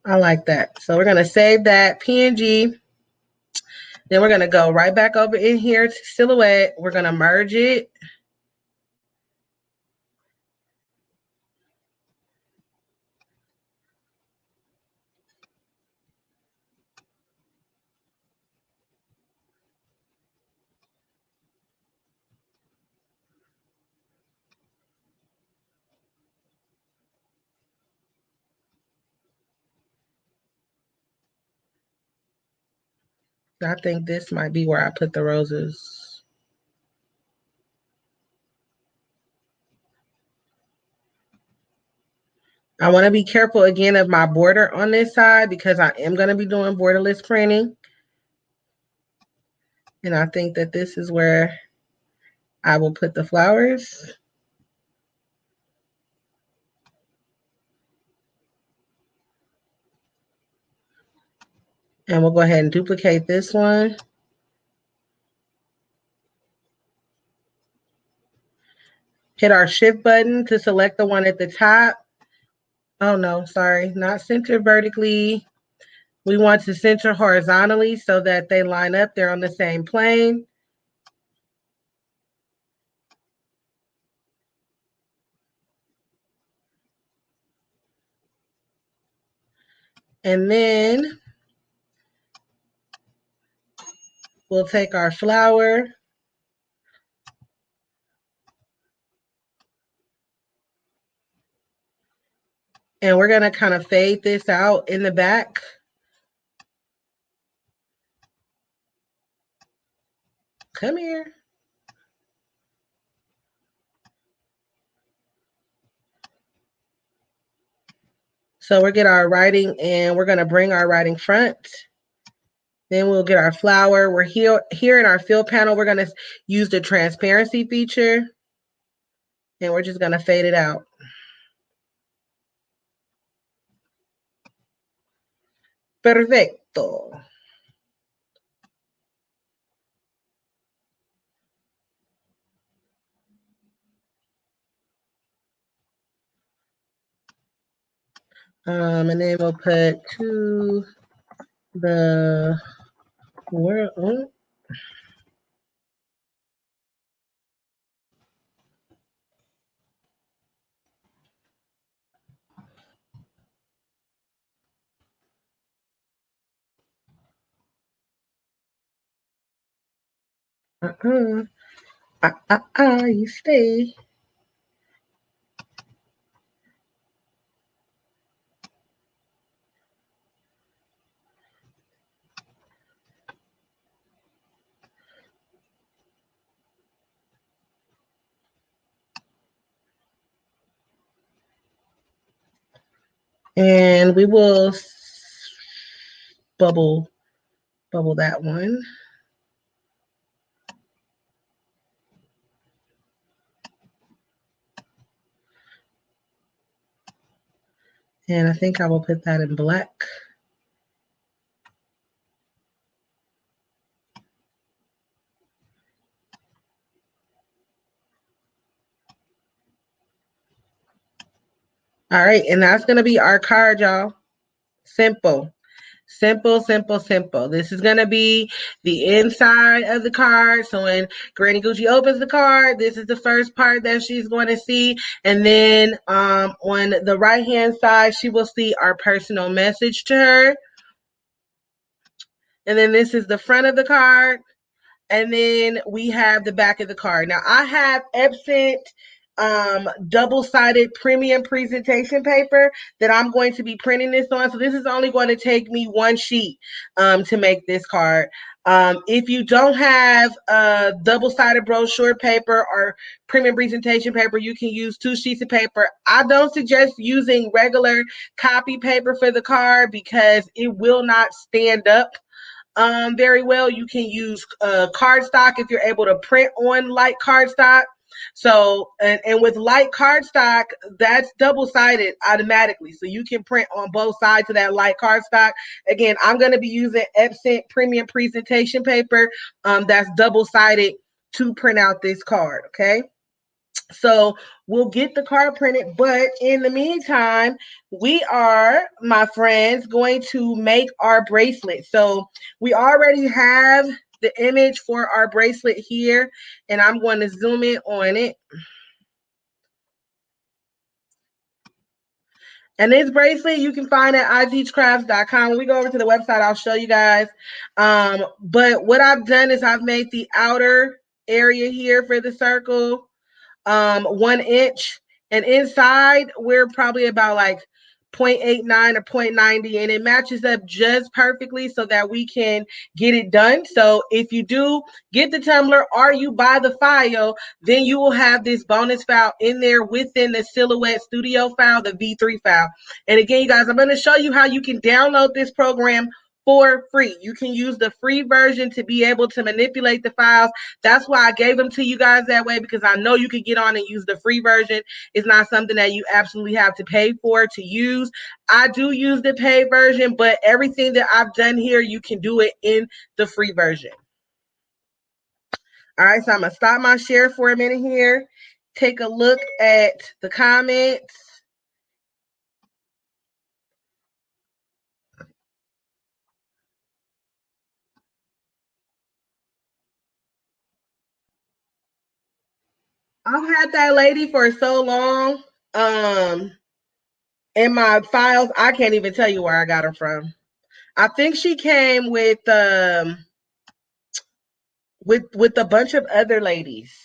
I like that. So we're going to save that PNG. Then we're going to go right back over in here to Silhouette. We're going to merge it. I think this might be where I put the roses. I want to be careful again of my border on this side because I am going to be doing borderless printing. And I think that this is where I will put the flowers. And we'll go ahead and duplicate this one. Hit our shift button to select the one at the top. Oh no, sorry, not center vertically. We want to center horizontally so that they line up, they're on the same plane. And then we'll take our flower and we're gonna kind of fade this out in the back. Come here. So we'll get our writing and we're gonna bring our writing front. Then we'll get our flower. We're here in our fill panel. We're gonna use the transparency feature and we're just gonna fade it out. Perfecto. And then we'll put to the world. You stay. And we will bubble that one. And I think I will put that in black. All right, and that's going to be our card, y'all. Simple. Simple, simple, simple. This is going to be the inside of the card. So when Granny Gucci opens the card, this is the first part that she's going to see. And then on the right-hand side, she will see our personal message to her. And then this is the front of the card. And then we have the back of the card. Now I have Epson double-sided premium presentation paper that I'm going to be printing this on. So this is only going to take me one sheet to make this card. If you don't have double-sided brochure paper or premium presentation paper, you can use 2 sheets of paper. I don't suggest using regular copy paper for the card because it will not stand up very well. You can use cardstock if you're able to print on light cardstock. So, and with light cardstock, that's double-sided automatically. So you can print on both sides of that light cardstock. Again, I'm going to be using Epson premium presentation paper that's double-sided to print out this card, okay? So we'll get the card printed, but in the meantime, we are, my friends, going to make our bracelet. So we already have the image for our bracelet here, and I'm going to zoom in on it. And this bracelet you can find at iteachcrafts.com. When we go over to the website, I'll show you guys. But what I've done is I've made the outer area here for the circle 1 inch, and inside we're probably about like 0.89 or 0.90, and it matches up just perfectly so that we can get it done. So if you do get the tumbler or you buy the file, then you will have this bonus file in there within the Silhouette Studio file, the V3 file. And again, you guys, I'm going to show you how you can download this program for free. You can use the free version to be able to manipulate the files. That's why I gave them to you guys that way, because I know you can get on and use the free version. It's not something that you absolutely have to pay for to use. I do use the paid version, but everything that I've done here, you can do it in the free version. All right, so I'm going to stop my share for a minute here. Take a look at the comments. I've had that lady for so long. In my files, I can't even tell you where I got her from. I think she came with a bunch of other ladies.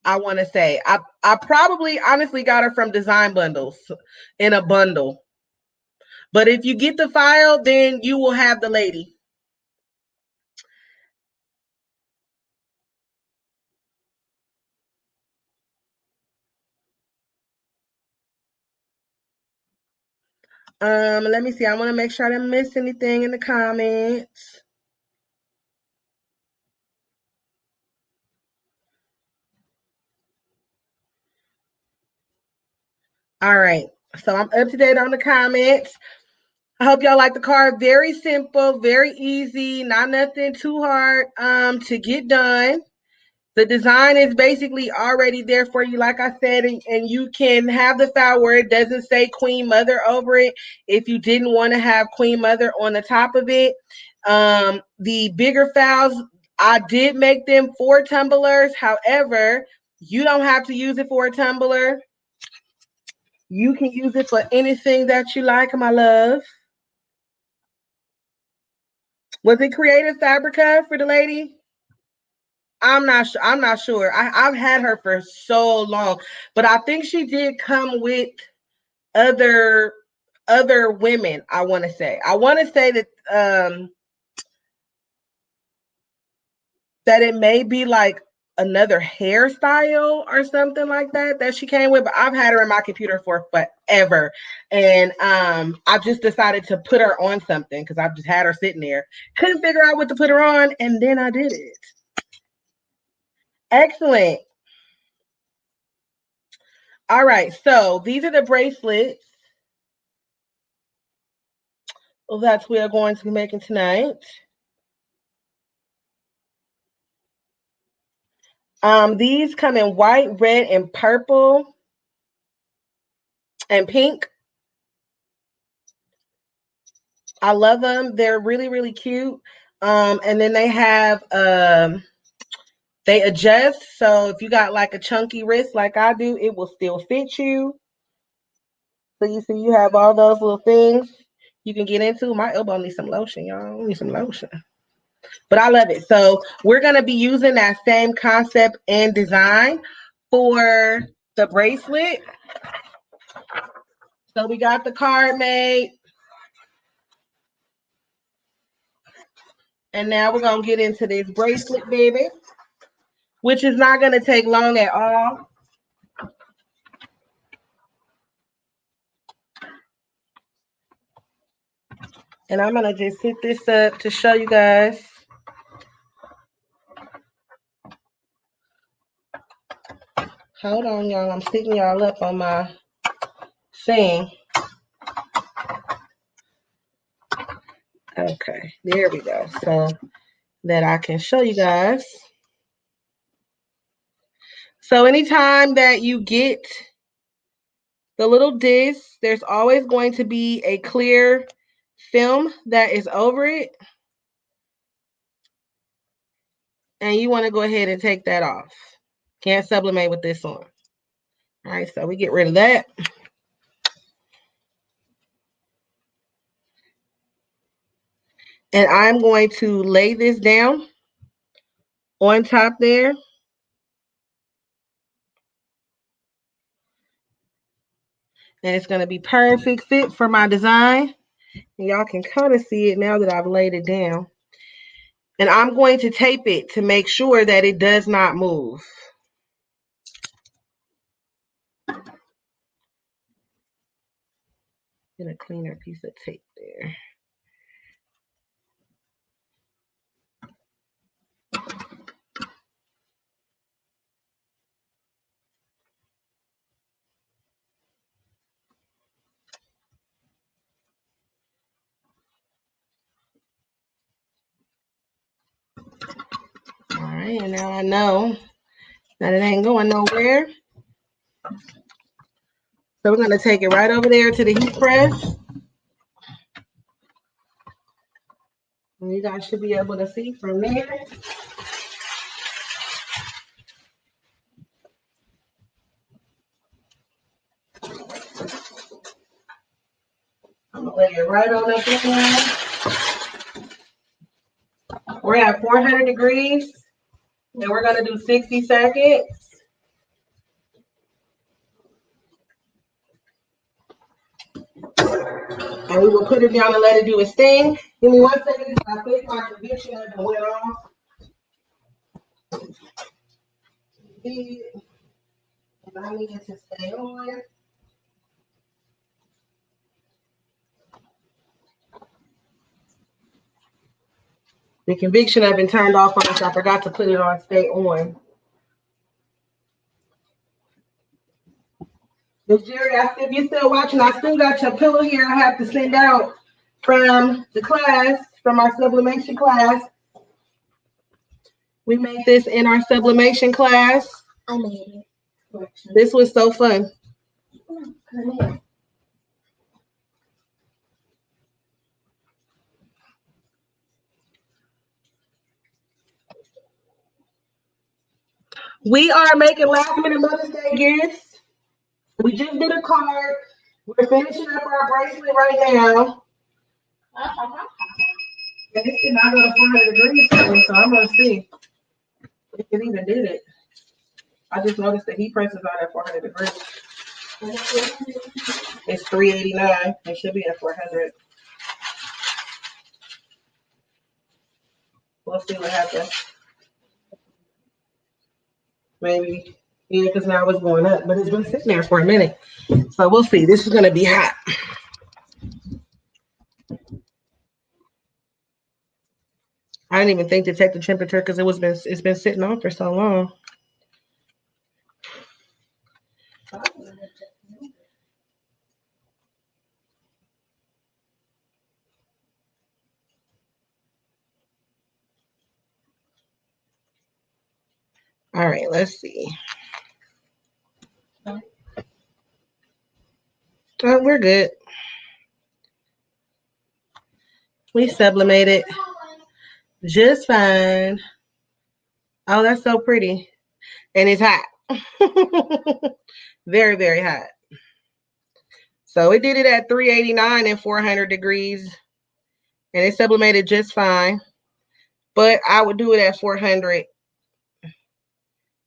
I want to say I probably honestly got her from Design Bundles in a bundle. But if you get the file, then you will have the lady. Let me see. I want to make sure I didn't miss anything in the comments. All right. So I'm up to date on the comments. I hope y'all like the card. Very simple, very easy, not nothing too hard to get done. The design is basically already there for you, like I said, and you can have the file where it doesn't say Queen Mother over it if you didn't want to have Queen Mother on the top of it. The bigger files, I did make them for tumblers. However, you don't have to use it for a tumbler. You can use it for anything that you like, my love. Was it Creative Fabrica for the lady? I'm not sure. I'm not sure. I've had her for so long, but I think she did come with other women. I want to say. I want to say that that it may be like another hairstyle or something like that she came with, but I've had her in my computer for forever. And I just decided to put her on something because I've just had her sitting there. Couldn't figure out what to put her on, and then I did it. Excellent. All right, so these are the bracelets that we are going to be making tonight. These come in white, red, and purple, and pink. I love them. They're really, really cute. And then they have they adjust. So if you got like a chunky wrist like I do, it will still fit you. So you see you have all those little things you can get into. My elbow needs some lotion, y'all. I need some lotion. But I love it. So we're gonna be using that same concept and design for the bracelet. So we got the card made. And now we're gonna get into this bracelet, baby, which is not gonna take long at all. And I'm gonna just hit this up to show you guys. Hold on, y'all. I'm sticking y'all up on my thing. Okay, there we go. So that I can show you guys. So anytime that you get the little disc, there's always going to be a clear film that is over it. And you want to go ahead and take that off. Can't sublimate with this on. All right, so we get rid of that. And I'm going to lay this down on top there. And it's going to be perfect fit for my design. And y'all can kind of see it now that I've laid it down. And I'm going to tape it to make sure that it does not move. Get a cleaner piece of tape there. All right, and now I know that it ain't going nowhere. So we're going to take it right over there to the heat press. And you guys should be able to see from there. I'm going to lay it right on up there. We're at 400 degrees. And we're going to do 60 seconds. And we will put it down and let it do its thing. Give me 1 second. I think my conviction has been went off. And I need it to stay on. The conviction had been turned off on us. I forgot to put it on stay on. Miss Jerry, if you're still watching, I still got your pillow here I have to send out from the class, from our sublimation class. We made this in our sublimation class. I made it. This was so fun. We are making last minute Mother's Day gifts. We just did a card. We're finishing up our bracelet right now. And this did not go to 400 degrees for me, so I'm going to see if it even did it. I just noticed the heat press is on at 400 degrees. It's 389. It should be at 400. We'll see what happens. Maybe. Yeah, because now it's going up, but it's been sitting there for a minute. So we'll see. This is going to be hot. I didn't even think to check the temperature because it's been sitting on for so long. All right, let's see. Oh, we're good. We sublimated just fine. Oh, that's so pretty. And it's hot. Very, very hot. So it did it at 389 and 400 degrees. And it sublimated just fine. But I would do it at 400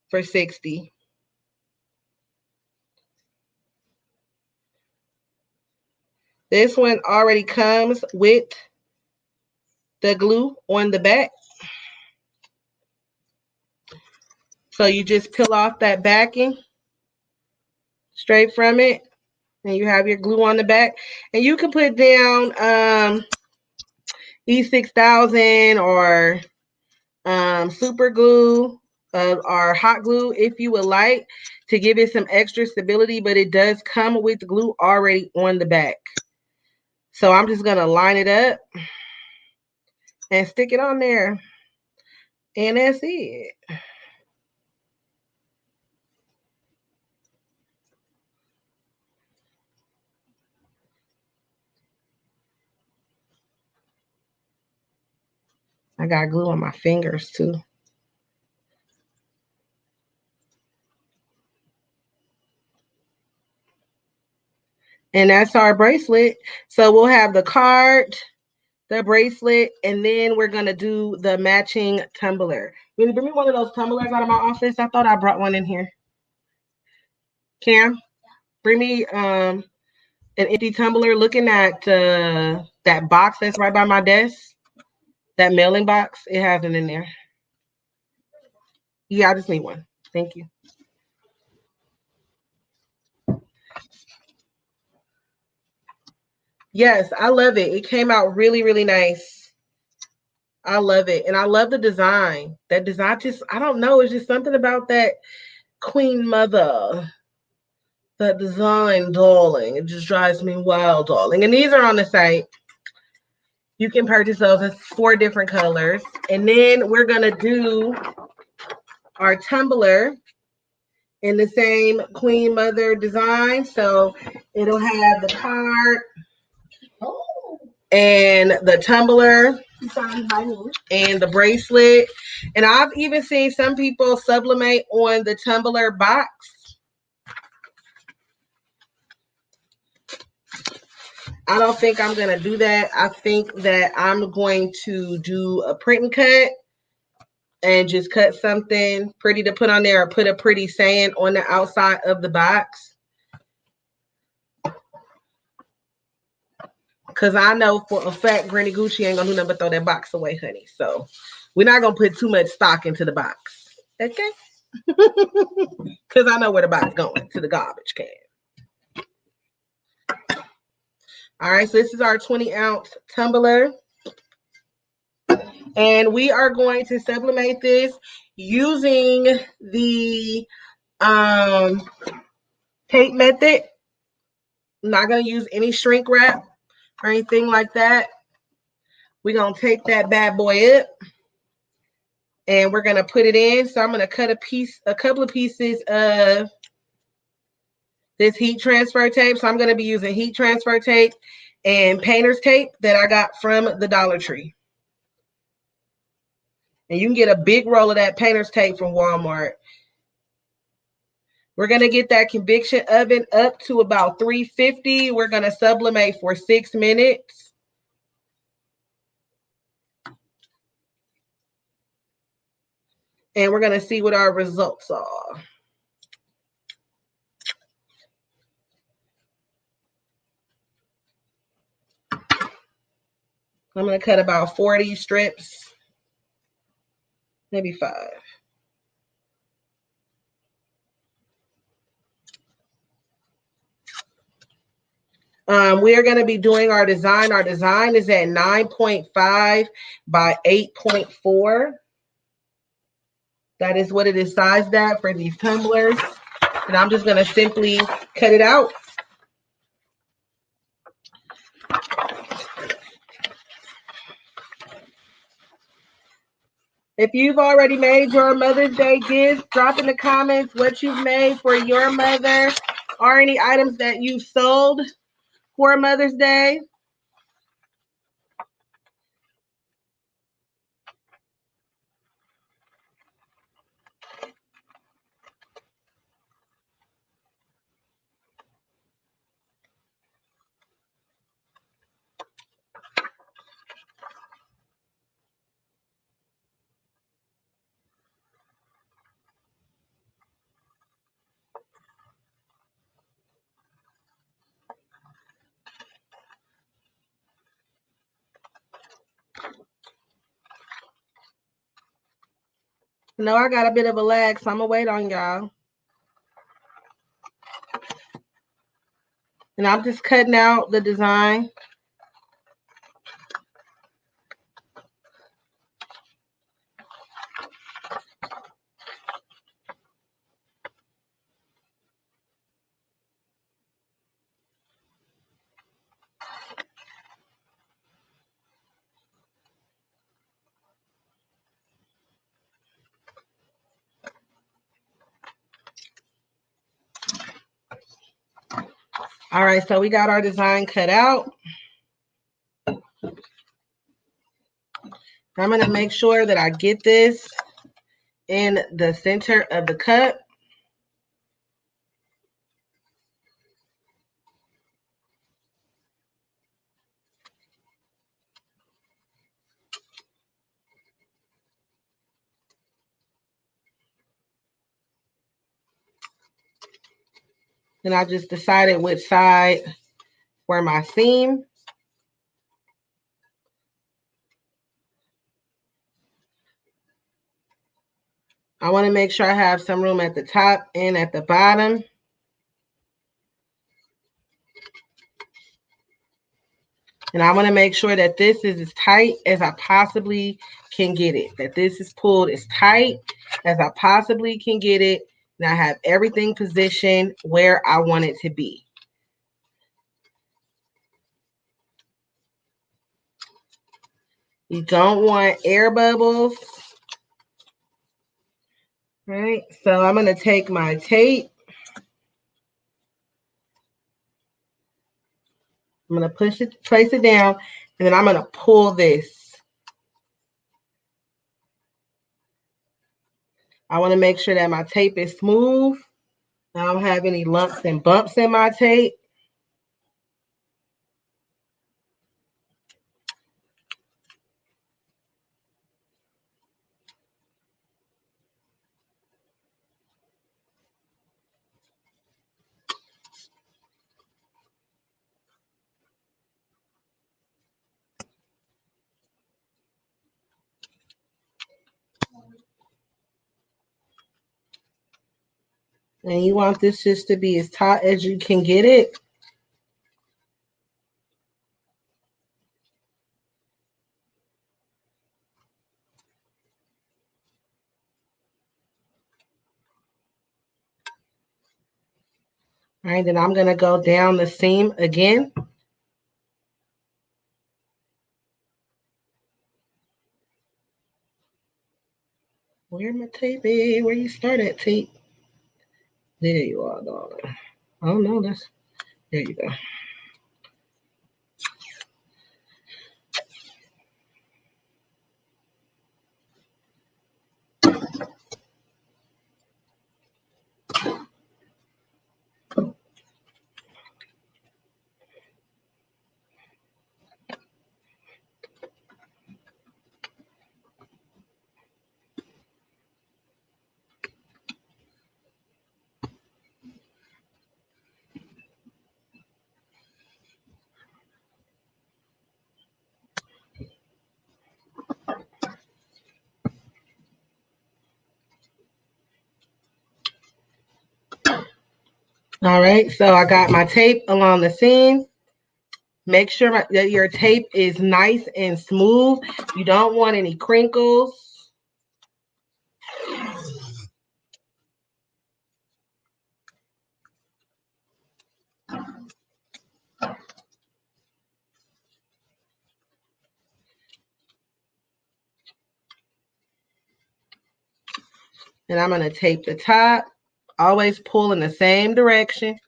for 60. This one already comes with the glue on the back. So you just peel off that backing straight from it. And you have your glue on the back. And you can put down E6000 or super glue or hot glue if you would like to give it some extra stability, but it does come with glue already on the back. So I'm just going to line it up and stick it on there. And that's it. I got glue on my fingers too. And that's our bracelet. So we'll have the card, the bracelet, and then we're going to do the matching tumbler. Bring me one of those tumblers out of my office. I thought I brought one in here. Cam, bring me an empty tumbler. Looking at that box that's right by my desk, that mailing box, it has it in there. Yeah, I just need one. Thank you. Yes, I love it. It came out really, really nice. I love it. And I love the design. That design just, I don't know, it's just something about that Queen Mother. That design, darling. It just drives me wild, darling. And these are on the site. You can purchase those in 4 different colors. And then we're going to do our tumbler in the same Queen Mother design. So it'll have the card and the tumbler and the bracelet. And I've even seen some people sublimate on the tumbler box. I don't think I'm going to do that. I think that I'm going to do a print and cut and just cut something pretty to put on there or put a pretty saying on the outside of the box. Because I know for a fact Granny Gucci ain't going to do nothing but throw that box away, honey. So we're not going to put too much stock into the box. Okay? Because I know where the box is going, to the garbage can. All right, so this is our 20-ounce tumbler. And we are going to sublimate this using the tape method. I'm not going to use any shrink wrap or anything like that. We're going to take that bad boy up and we're going to put it in. So I'm going to cut a couple of pieces of this heat transfer tape. So I'm going to be using heat transfer tape and painter's tape that I got from the Dollar Tree. And you can get a big roll of that painter's tape from Walmart. We're going to get that convection oven up to about 350. We're going to sublimate for 6 minutes. And we're going to see what our results are. I'm going to cut about 40 strips, maybe 5. We are going to be doing our design. Our design is at 9.5 by 8.4. That is what it is sized at for these tumblers. And I'm just going to simply cut it out. If you've already made your Mother's Day gift, drop in the comments what you've made for your mother or any items that you've sold for Mother's Day. No, I got a bit of a lag, so I'm going to wait on y'all. And I'm just cutting out the design. All right, so we got our design cut out. I'm going to make sure that I get this in the center of the cut. And I just decided which side for my seam. I want to make sure I have some room at the top and at the bottom. And I want to make sure that this is as tight as I possibly can get it. That this is pulled as tight as I possibly can get it. And I have everything positioned where I want it to be. You don't want air bubbles. All right, so I'm going to take my tape. I'm going to place it down, and then I'm going to pull this. I want to make sure that my tape is smooth. I don't have any lumps and bumps in my tape. And you want this just to be as taut as you can get it. All right, then I'm going to go down the seam again. Where my tape is? Where you start at, tape? There you are, darling. Oh, no, that's... There you go. All right, so I got my tape along the seam. Make sure that your tape is nice and smooth. You don't want any crinkles. And I'm going to tape the top. Always pull in the same direction.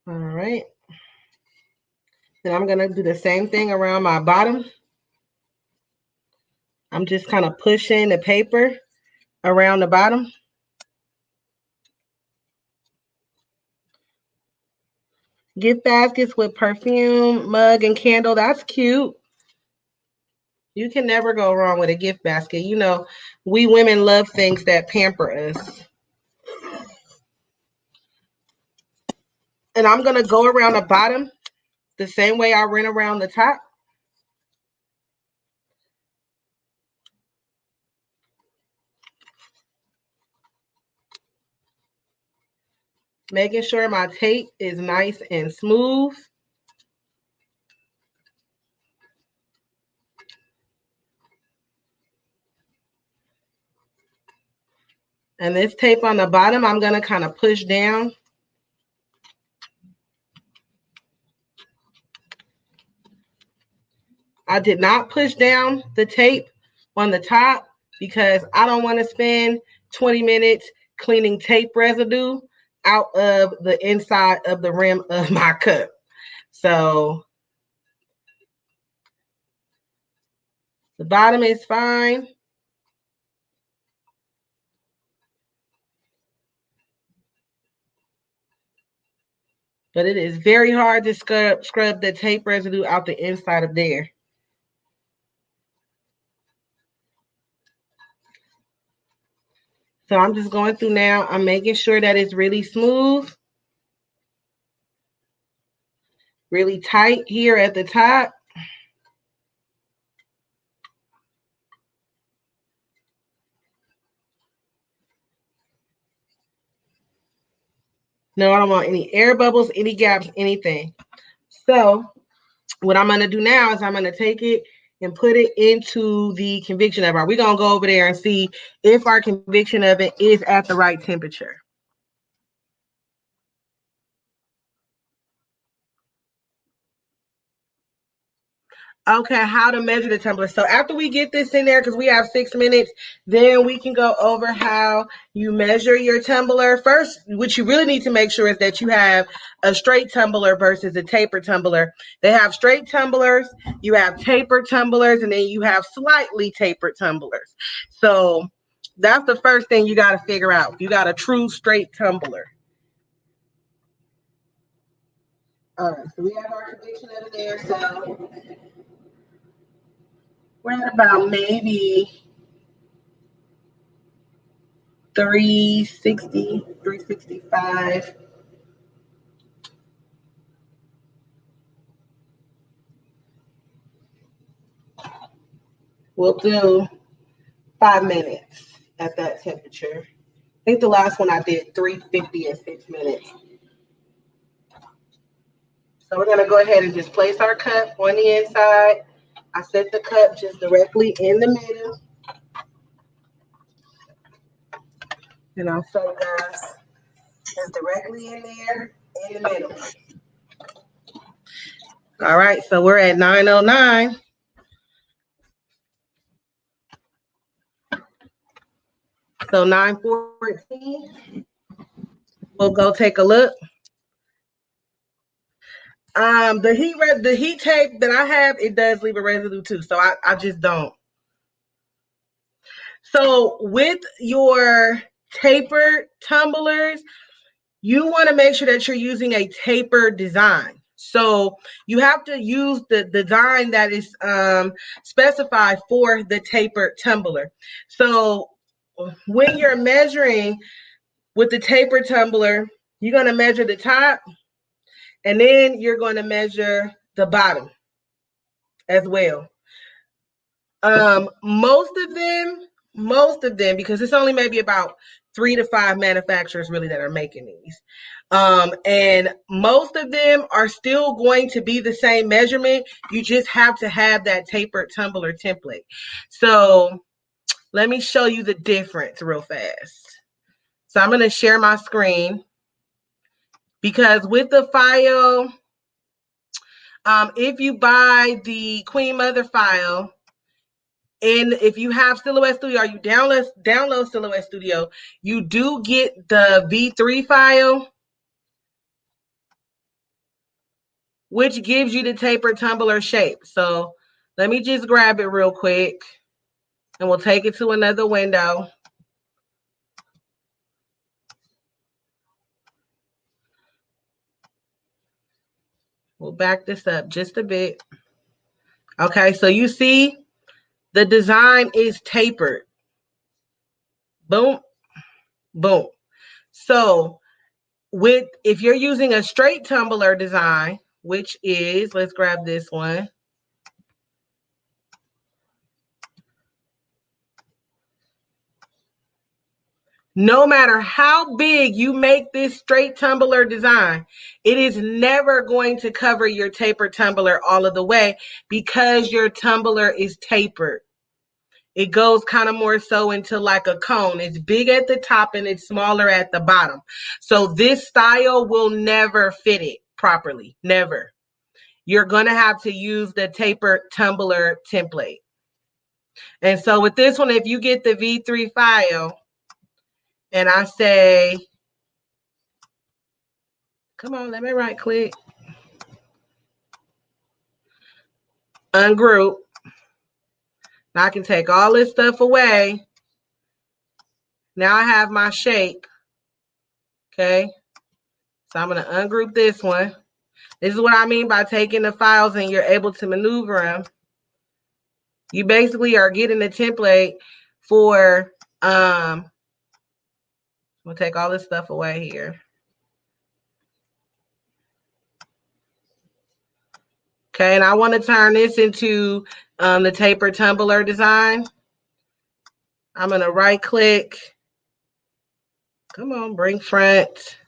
All right. Then I'm going to do the same thing around my bottom. I'm just kind of pushing the paper around the bottom. Gift baskets with perfume, mug, and candle. That's cute. You can never go wrong with a gift basket. You know, we women love things that pamper us. And I'm going to go around the bottom the same way I ran around the top. Making sure my tape is nice and smooth. And this tape on the bottom, I'm going to kind of push down. I did not push down the tape on the top because I don't want to spend 20 minutes cleaning tape residue out of the inside of the rim of my cup. So the bottom is fine. But it is very hard to scrub the tape residue out the inside of there. So I'm just going through now. I'm making sure that it's really smooth, really tight here at the top. No, I don't want any air bubbles, any gaps, anything. So what I'm going to do now is I'm going to take it and put it into the conviction oven. We're going to go over there and see if our conviction oven is at the right temperature. Okay, how to measure the tumbler. So after we get this in there, because we have 6 minutes, then we can go over how you measure your tumbler. First, what you really need to make sure is that you have a straight tumbler versus a tapered tumbler. They have straight tumblers, you have tapered tumblers, and then you have slightly tapered tumblers. So that's the first thing you got to figure out. You got a true straight tumbler. All right, so we have our conviction over there. So we're at about maybe 360, 365. We'll do 5 minutes at that temperature. I think the last one I did 350 in 6 minutes. So we're gonna go ahead and just place our cup on the inside. I set the cup just directly in the middle. And I'll show you guys just directly in there in the middle. All right, so we're at 9:09. So 9:14. We'll go take a look. The heat tape that I have, it does leave a residue too. So I just don't. So with your tapered tumblers, you want to make sure that you're using a tapered design. So you have to use the design that is specified for the tapered tumbler. So when you're measuring with the tapered tumbler, you're going to measure the top, and then you're going to measure the bottom as well. Most of them, because it's only maybe about 3 to 5 manufacturers really that are making these. And most of them are still going to be the same measurement. You just have to have that tapered tumbler template. So let me show you the difference real fast. So I'm going to share my screen, because with the file, if you buy the Queen Mother file, and if you have Silhouette Studio or you download Silhouette Studio, you do get the V3 file, which gives you the tapered tumbler shape. So let me just grab it real quick, and we'll take it to another window. We'll back this up just a bit. Okay, so you see the design is tapered. Boom, boom. So if you're using a straight tumbler design, which is, let's grab this one. No matter how big you make this straight tumbler design, it is never going to cover your tapered tumbler all of the way, because your tumbler is tapered. It goes kind of more so into like a cone. It's big at the top and it's smaller at the bottom. So this style will never fit it properly. Never. You're going to have to use the tapered tumbler template. And so with this one, if you get the V3 file, and I say, come on, let me right click, ungroup. Now I can take all this stuff away. Now I have my shape. Okay. So I'm going to ungroup this one. This is what I mean by taking the files and you're able to maneuver them. You basically are getting the template for, we'll take all this stuff away here. Okay, and I want to turn this into the tapered tumbler design. I'm going to right click. Come on, bring front.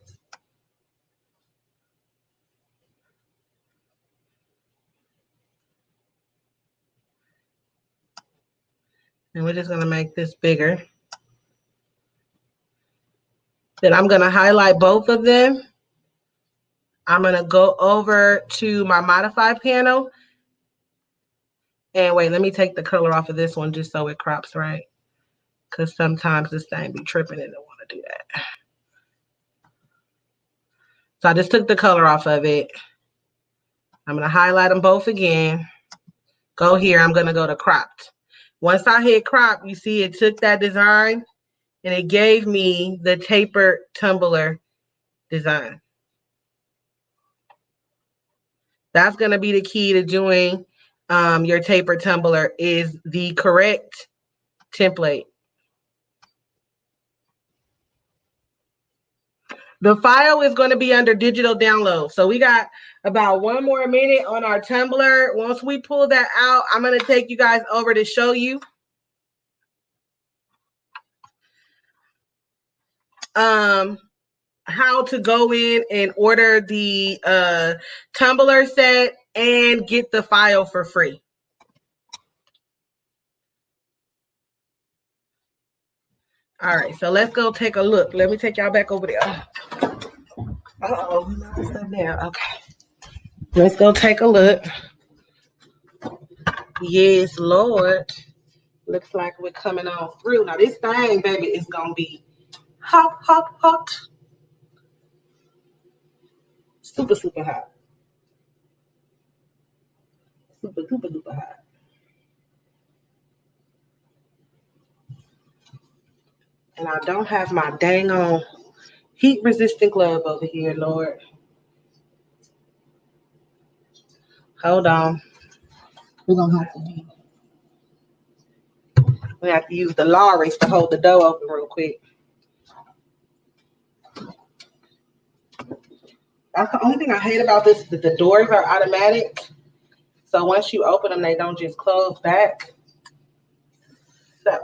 And we're just going to make this bigger. Then I'm going to highlight both of them. I'm going to go over to my modify panel. And wait, let me take the color off of this one just so it crops right. Because sometimes this thing be tripping and I don't want to do that. So I just took the color off of it. I'm going to highlight them both again. Go here. I'm going to go to cropped. Once I hit crop, you see it took that design and it gave me the tapered tumbler design. That's going to be the key to doing your tapered tumbler, is the correct template. The file is going to be under digital download. So we got about 1 more minute on our tumbler. Once we pull that out, I'm going to take you guys over to show you how to go in and order the tumbler set and get the file for free. All right, so let's go take a look. Let me take y'all back over there. Uh-oh, stuff there. Okay. Let's go take a look. Yes, Lord. Looks like we're coming on through. Now, this thing, baby, is going to be hot, hot, hot. Super, super hot. Super, super, duper hot. And I don't have my dang on heat resistant glove over here, Lord. Hold on. We're gonna have to use the lorries to hold the door open real quick. That's the only thing I hate about this, that the doors are automatic. So once you open them, they don't just close back. So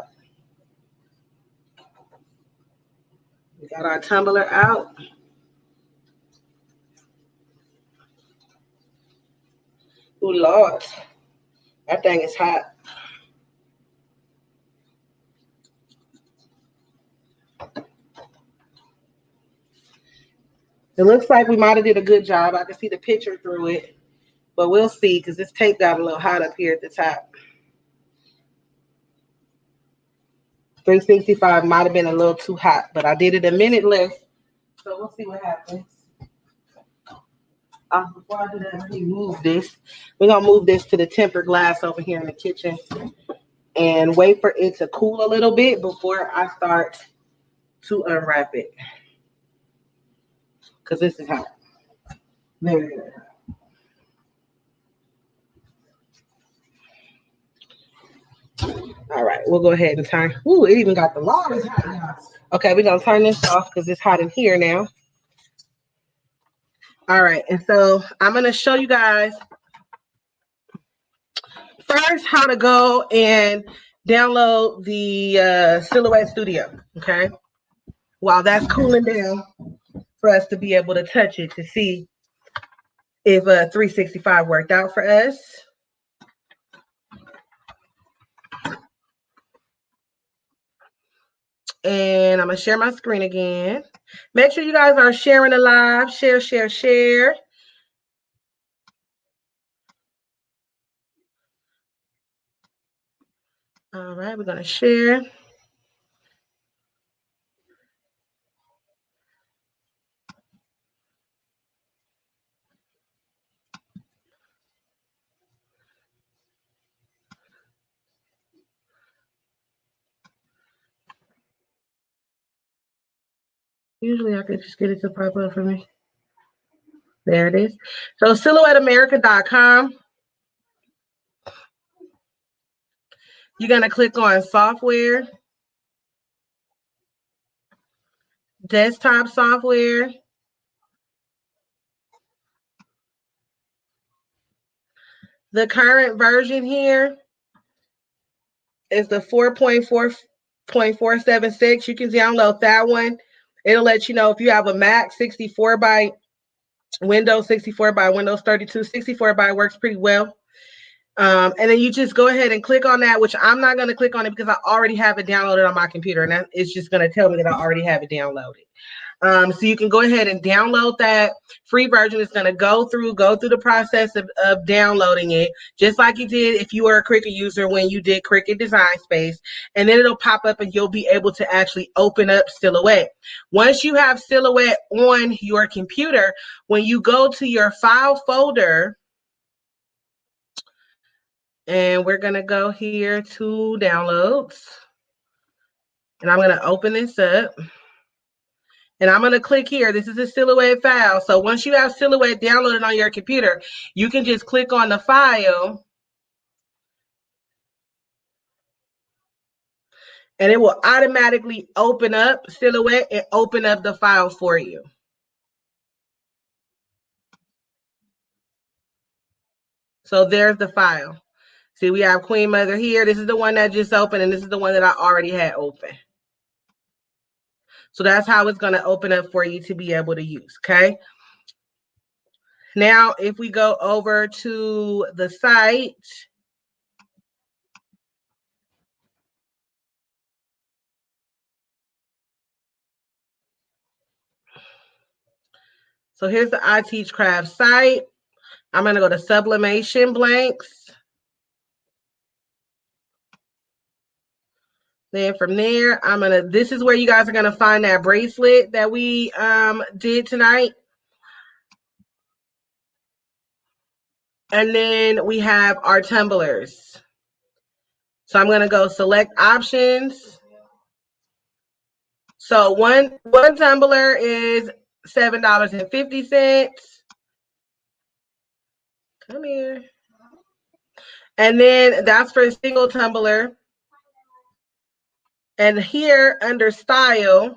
we got our tumbler out. Oh Lord, that thing is hot. It looks like we might have did a good job. I can see the picture through it, but we'll see because this tape got a little hot up here at the top. 365 might have been a little too hot, but I did it a minute less, so we'll see what happens. Before I do that, let me move this. We're gonna move this to the tempered glass over here in the kitchen and wait for it to cool a little bit before I start to unwrap it, because this is hot. Very good. All right, we'll go ahead and turn. Ooh, it even got the log hot now. Okay, we're gonna turn this off because it's hot in here now. All right, and so I'm gonna show you guys first how to go and download the Silhouette Studio. Okay, while that's cooling down for us to be able to touch it to see if 365 worked out for us. And I'm gonna share my screen again. Make sure you guys are sharing the live. Share, share, share. All right, we're gonna share. Usually I could just get it to pop up for me. There it is. So silhouetteamerica.com. You're going to click on software, desktop software. The current version here is the 4.4.476. You can download that one. It'll let you know if you have a Mac 64 by Windows, 64 by Windows 32. 64 by works pretty well. And then you just go ahead and click on that, which I'm not going to click on it because I already have it downloaded on my computer, and it's just going to tell me that I already have it downloaded. So you can go ahead and download that free version. It's going to go through the process of downloading it, just like you did if you were a Cricut user when you did Cricut Design Space. And then it'll pop up and you'll be able to actually open up Silhouette. Once you have Silhouette on your computer, when you go to your file folder, and we're going to go here to downloads, and I'm going to open this up. And I'm going to click here. This is a Silhouette file. So once you have Silhouette downloaded on your computer, you can just click on the file and it will automatically open up Silhouette and open up the file for you. So there's the file. See, we have Queen Mother here. This is the one that just opened, and this is the one that I already had open. So that's how it's going to open up for you to be able to use, okay? Now, if we go over to the site, so here's the I Teach Craft site. I'm going to go to sublimation blanks. Then from there, this is where you guys are going to find that bracelet that we did tonight. And then we have our tumblers. So I'm going to go select options, So one tumbler is $7.50. Come here. And then that's for a single tumbler. And here under style,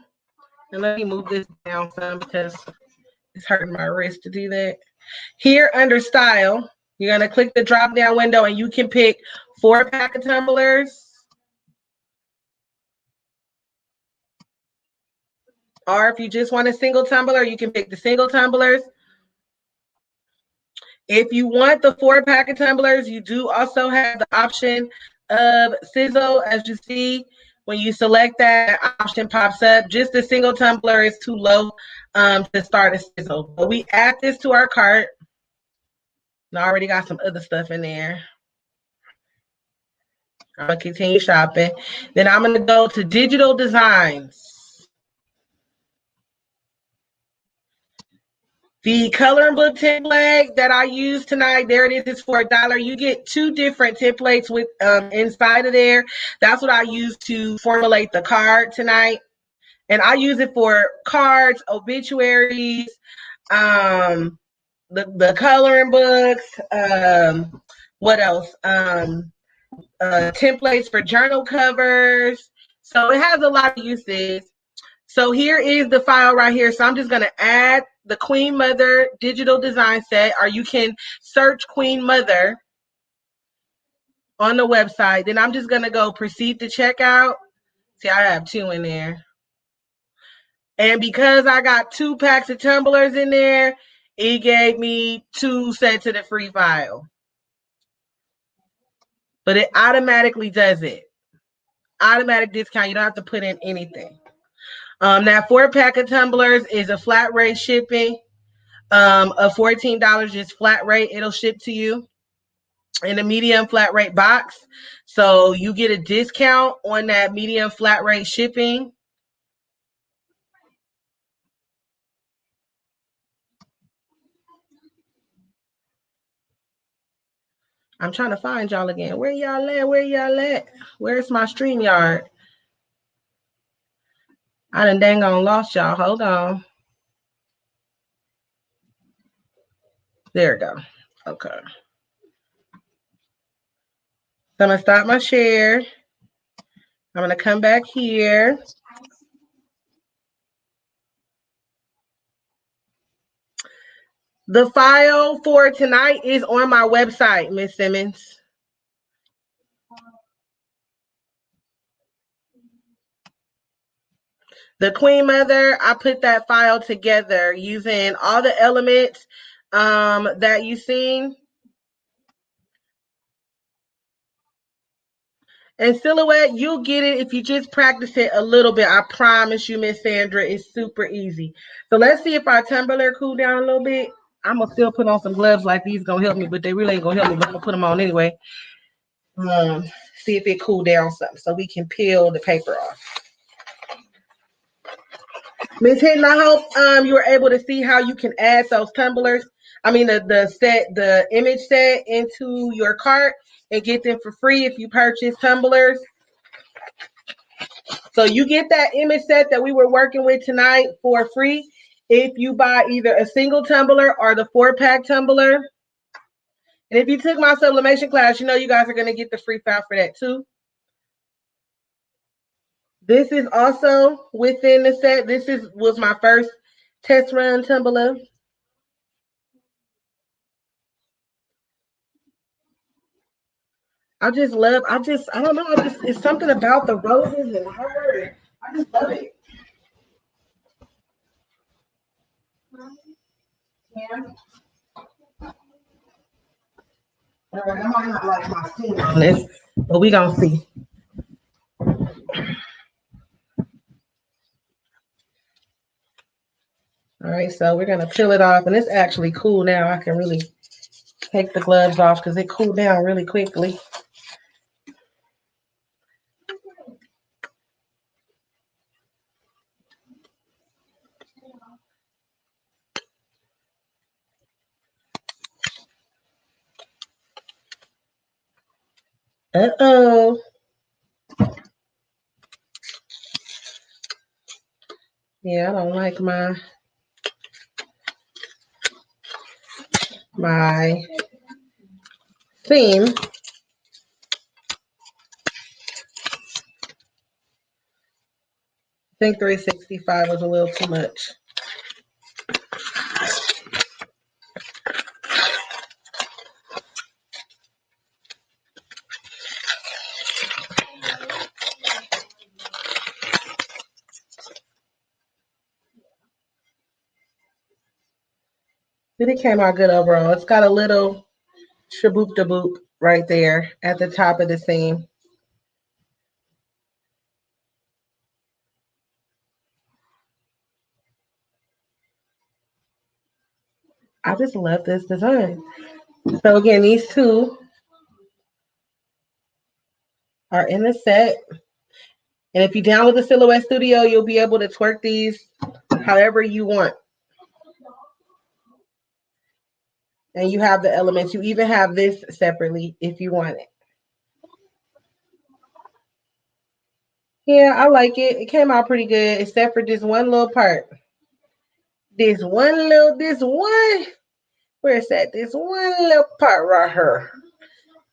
and let me move this down some because it's hurting my wrist to do that. Here under style, you're going to click the drop down window and you can pick 4-pack of tumblers. Or if you just want a single tumbler, you can pick the single tumblers. If you want the 4-pack of tumblers, you do also have the option of sizzle. As you see, when you select that option pops up. Just the single tumbler is too low to start a sizzle. But we add this to our cart. And I already got some other stuff in there. I'm going to continue shopping. Then I'm going to go to digital designs. The coloring book template that I use tonight, there it is, it's for $1. You get 2 different templates with inside of there. That's what I use to formulate the card tonight. And I use it for cards, obituaries, the coloring books, what else? Templates for journal covers. So it has a lot of uses. So here is the file right here. So I'm just going to add the Queen Mother digital design set, or you can search Queen Mother on the website. Then I'm just going to go proceed to checkout. See, I have 2 in there. And because I got 2 packs of tumblers in there, it gave me 2 sets of the free file. But it automatically does it. Automatic discount. You don't have to put in anything. That 4-pack of tumblers is a flat rate shipping of $14, just flat rate. It'll ship to you in a medium flat rate box. So you get a discount on that medium flat rate shipping. I'm trying to find y'all again. Where y'all at? Where y'all at? Where's my StreamYard? I done dang on lost y'all. Hold on. There we go. Okay. So I'm going to stop my share. I'm going to come back here. The file for tonight is on my website, Miss Simmons. The Queen Mother, I put that file together using all the elements that you've seen. And Silhouette, you'll get it if you just practice it a little bit. I promise you, Miss Sandra, it's super easy. So let's see if our tumbler cool down a little bit. I'm going to still put on some gloves like these going to help me, but they really ain't going to help me, but I'm going to put them on anyway. See if it cool down something so we can peel the paper off. Miss Hinton, I hope you were able to see how you can add those tumblers. I mean, the image set into your cart and get them for free if you purchase tumblers. So you get that image set that we were working with tonight for free if you buy either a single tumbler or the 4-pack tumbler. And if you took my sublimation class, you know you guys are going to get the free file for that too. This is also within the set. This was my first test run tumbler. I don't know, it's something about the roses and her. I just love it. Yeah. All right, I might not like my skin on this, but we gonna see. All right, so we're gonna peel it off, and it's actually cool now. I can really take the gloves off because it cooled down really quickly. Uh-oh. Yeah, I don't like my theme. I think 365 was a little too much. But it came out good overall. It's got a little shaboop da boop right there at the top of the seam. I just love this design. So again, these two are in the set. And if you download the Silhouette Studio, you'll be able to twerk these however you want. And you have the elements. You even have this separately if you want it. Yeah, I like it. It came out pretty good, except for this one little part. This one, where's that? This one little part right here.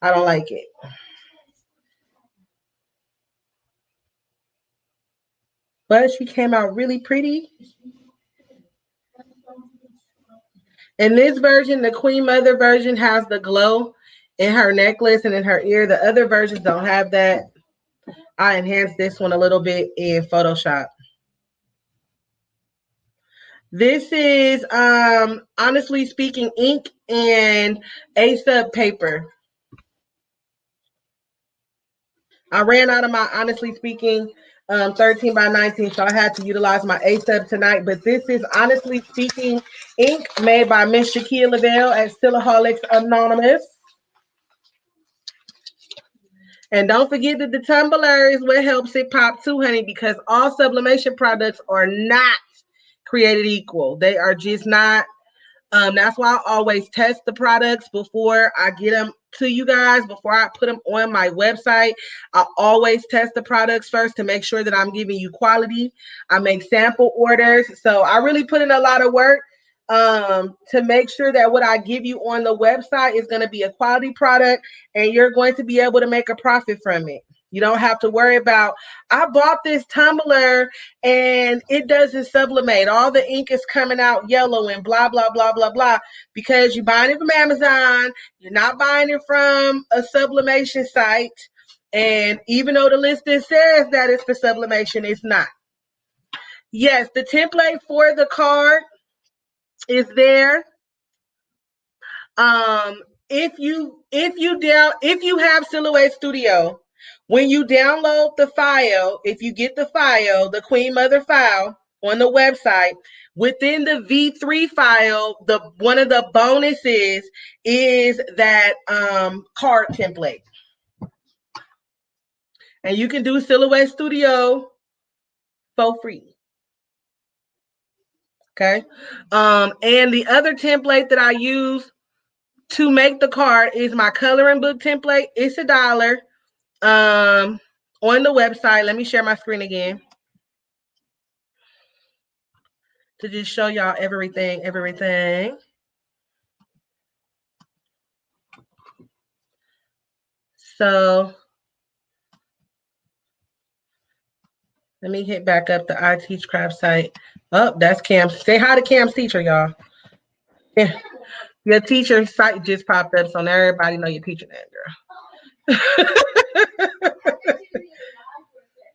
I don't like it. But she came out really pretty. In this version, the Queen Mother version has the glow in her necklace and in her ear. The other versions don't have that. I enhanced this one a little bit in Photoshop. This is honestly speaking ink and A-sub paper. I ran out of my honestly speaking 13 by 19, so I had to utilize my A-sub tonight. But this is honestly speaking ink made by Miss Shakia Lavelle at Stillaholics Anonymous. And don't forget that the Tumbler is what helps it pop too, honey, because all sublimation products are not created equal. They are just not. That's why I always test the products before I get them to you guys, before I put them on my website. I always test the products first to make sure that I'm giving you quality. I make sample orders. So I really put in a lot of work to make sure that what I give you on the website is going to be a quality product and you're going to be able to make a profit from it. You don't have to worry about, I bought this tumbler and it doesn't sublimate. All the ink is coming out yellow and blah, blah, blah, blah, blah. Because you're buying it from Amazon. You're not buying it from a sublimation site. And even though the listing says that it's for sublimation, it's not. Yes, the template for the card is there. If you have Silhouette Studio, when you download the file, if you get the file, the Queen Mother file on the website, within the V3 file, one of the bonuses is that card template. And you can do Silhouette Studio for free. Okay. And the other template that I use to make the card is my coloring book template. It's $1. On the website. Let me share my screen again to just show y'all everything. So let me hit back up the I Teach Craft site. Oh, that's Cam. Say hi to Cam's teacher, y'all. Yeah. Your teacher site just popped up, so now everybody know your teacher name, girl.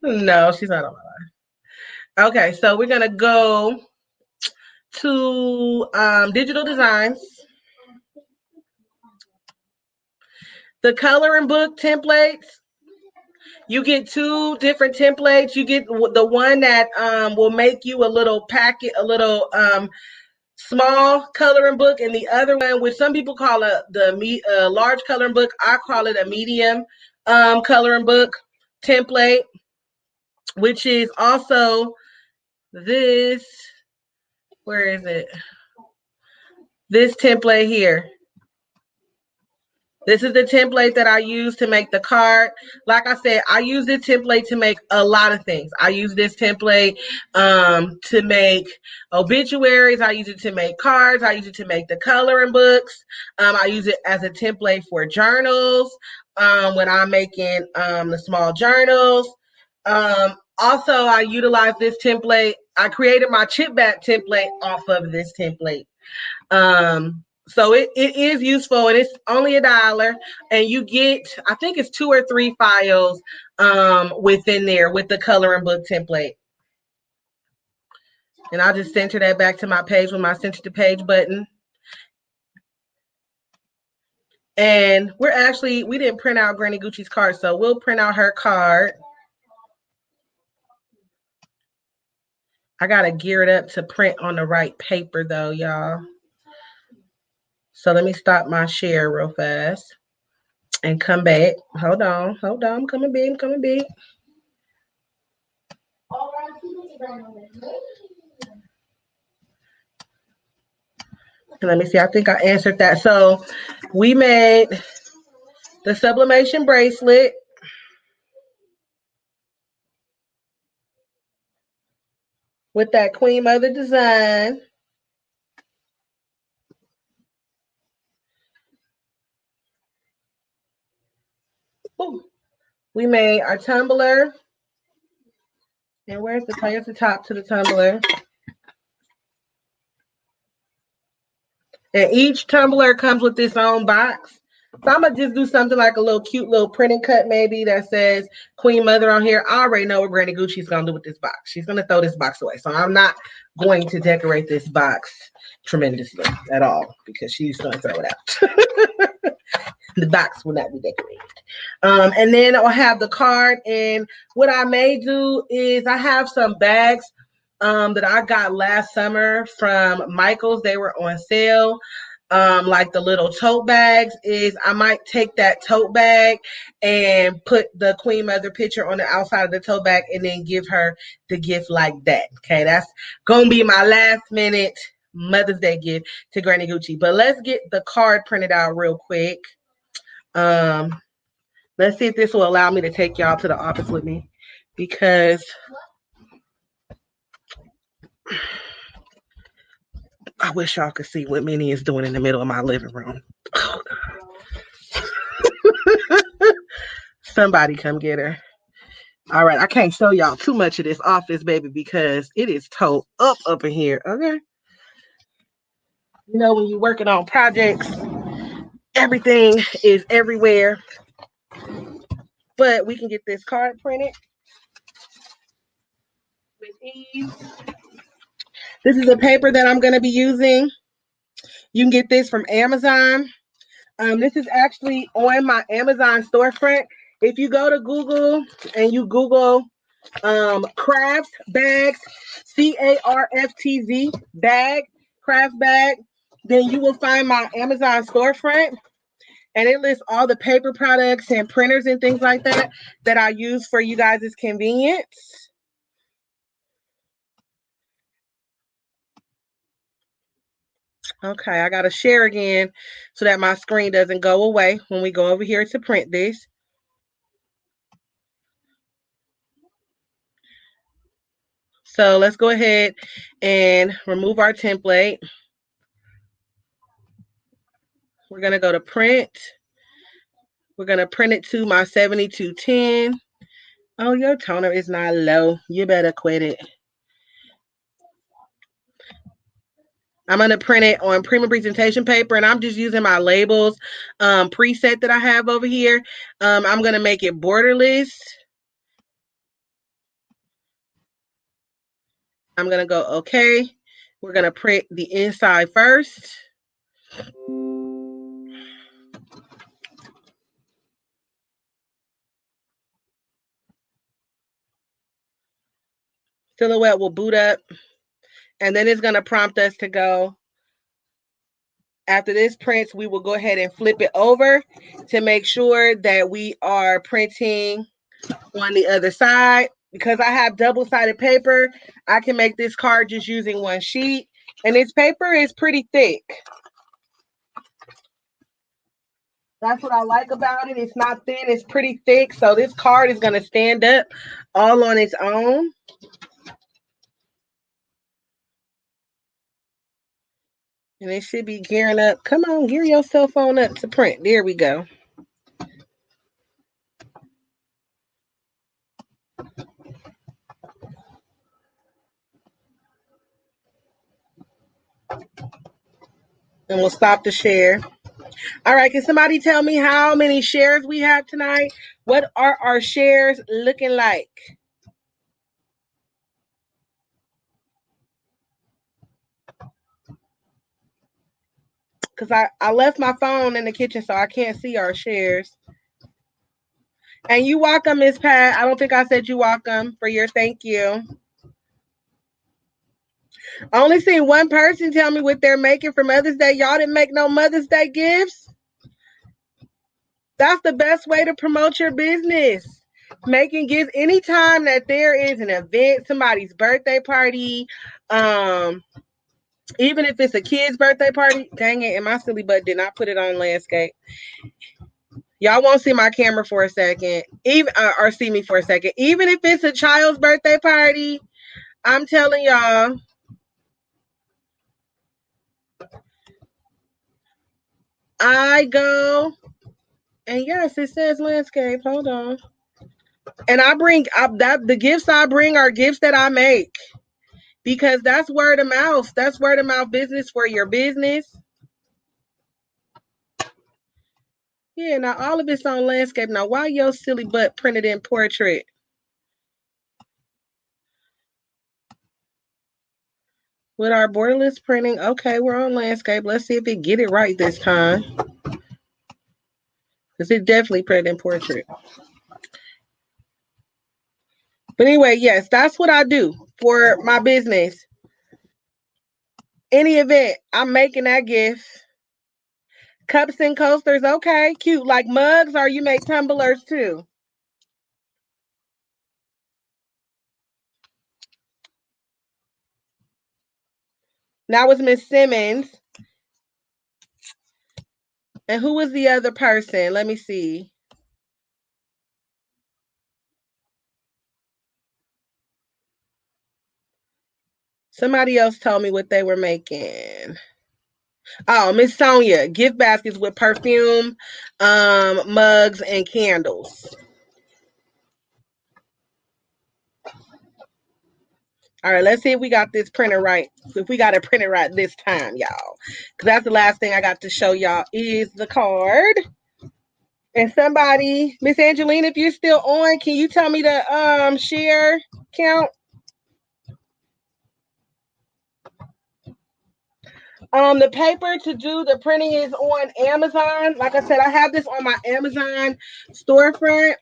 No, she's not on my line. Okay, so we're gonna go to digital designs. The coloring book templates. You get two different templates. You get the one that will make you a little packet, a little small coloring book, and the other one, which some people call the large coloring book, I call it a medium coloring book template, which is also this. Where is it? This template here. This is the template that I use to make the card. Like I said, I use this template to make a lot of things. I use this template to make obituaries. I use it to make cards. I use it to make the coloring books. I use it as a template for journals when I'm making the small journals. Also, I utilize this template. I created my chip bag template off of this template. So it is useful, and it's only $1, and you get, I think it's 2 or 3 files within there with the coloring book template. And I'll just center that back to my page with my center to page button. And we didn't print out Granny Gucci's card, so we'll print out her card. I gotta gear it up to print on the right paper though, y'all. So let me stop my share real fast and come back. Hold on, I'm coming big. Let me see, I think I answered that. So we made the sublimation bracelet. With that Queen Mother design. Ooh. We made our tumbler. And where's the top to the tumbler? And each tumbler comes with its own box. So I'm going to just do something like a little cute little printing cut maybe that says Queen Mother on here. I already know what Granny Gucci's going to do with this box. She's going to throw this box away. So I'm not going to decorate this box tremendously at all because she's going to throw it out. The box will not be decorated. And then I'll have the card. And what I may do is I have some bags that I got last summer from Michael's. They were on sale. Like the little tote bags I might take that tote bag and put the Queen Mother picture on the outside of the tote bag and then give her the gift like that. Okay, that's gonna be my last minute Mother's Day gift to Granny Gucci. But let's get the card printed out real quick. Let's see if this will allow me to take y'all to the office with me because I wish y'all could see what Minnie is doing in the middle of my living room. Oh, somebody come get her. All right, I can't show y'all too much of this office, baby, because it is towed up in here, okay? You know, when you're working on projects, everything is everywhere. But we can get this card printed with ease. This is a paper that I'm going to be using. You can get this from Amazon. This is actually on my Amazon storefront. If you go to Google and you Google crafts bags, CARFTZ bag, craft bag, then you will find my Amazon storefront. And it lists all the paper products and printers and things like that that I use for you guys' convenience. Okay, I got to share again so that my screen doesn't go away when we go over here to print this. So let's go ahead and remove our template. We're going to go to print. We're going to print it to my 7210. Oh, your toner is not low. You better quit it. I'm going to print it on premium presentation paper, and I'm just using my labels preset that I have over here. I'm going to make it borderless. I'm going to go okay. We're going to print the inside first. Silhouette will boot up, and then it's going to prompt us to go. After this prints, we will go ahead and flip it over to make sure that we are printing on the other side. Because I have double-sided paper, I can make this card just using one sheet. And this paper is pretty thick. That's what I like about it. It's not thin, it's pretty thick. So this card is going to stand up all on its own. And it should be gearing up. Come on, gear your cell phone up to print. There we go. And we'll stop the share. All right, can somebody tell me how many shares we have tonight? What are our shares looking like? Because I left my phone in the kitchen, so I can't see our shares. And you welcome, Miss Pat. I don't think I said you welcome for your thank you. I only seen one person tell me what they're making for Mother's Day. Y'all didn't make no Mother's Day gifts? That's the best way to promote your business. Making gifts anytime that there is an event, somebody's birthday party, even if it's a kid's birthday party. Dang it, and my silly butt did not put it on landscape. Y'all won't see my camera for a second, even or see me for a second. Even if it's a child's birthday party, I'm telling y'all, I go, and yes, it says landscape. Hold on. And I bring that the gifts I bring are gifts that I make, because that's word of mouth. That's word of mouth business for your business. Yeah, now all of it's on landscape. Now, why your silly butt printed in portrait? With our borderless printing, okay, we're on landscape. Let's see if it get it right this time. Because it definitely printed in portrait. But anyway, yes, that's what I do for my business. Any event, I'm making that gift. Cups and coasters, okay, cute. Like mugs, or you make tumblers too? That was Miss Simmons. And who was the other person? Let me see. Somebody else told me what they were making. Oh, Miss Sonia, gift baskets with perfume, mugs, and candles. All right, let's see if we got this printer right. If we got it printed right this time, y'all. Because that's the last thing I got to show y'all is the card. And somebody, Miss Angeline, if you're still on, can you tell me the share count? The paper to do the printing is on Amazon. Like I said, I have this on my Amazon storefront.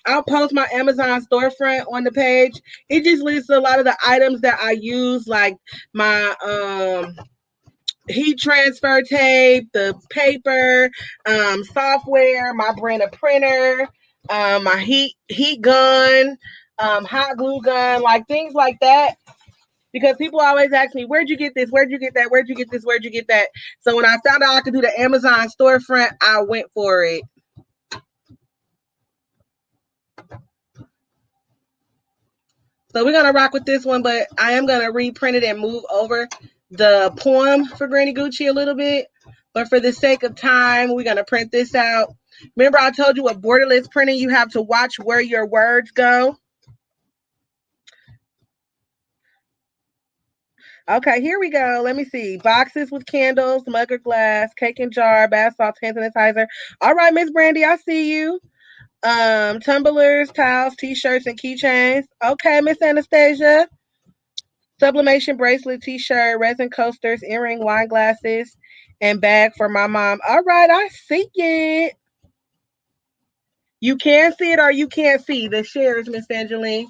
I'll post my Amazon storefront on the page. It just lists a lot of the items that I use, like my heat transfer tape, the paper, software, my brand of printer, my heat gun, hot glue gun, like things like that. Because people always ask me, where'd you get this? Where'd you get that? Where'd you get this? Where'd you get that? So when I found out I could do the Amazon storefront, I went for it. So we're gonna rock with this one, but I am gonna reprint it and move over the poem for Granny Gucci a little bit. But for the sake of time, we're gonna print this out. Remember, I told you with borderless printing, you have to watch where your words go. Okay, here we go. Let me see. Boxes with candles, mug or glass, cake and jar, bath salts, hand sanitizer. All right, Miss Brandy, I see you. Tumblers, towels, t-shirts, and keychains. Okay, Miss Anastasia. Sublimation bracelet, t-shirt, resin coasters, earring, wine glasses, and bag for my mom. All right, I see it. You can see it or you can't see the shares, Miss Angeline.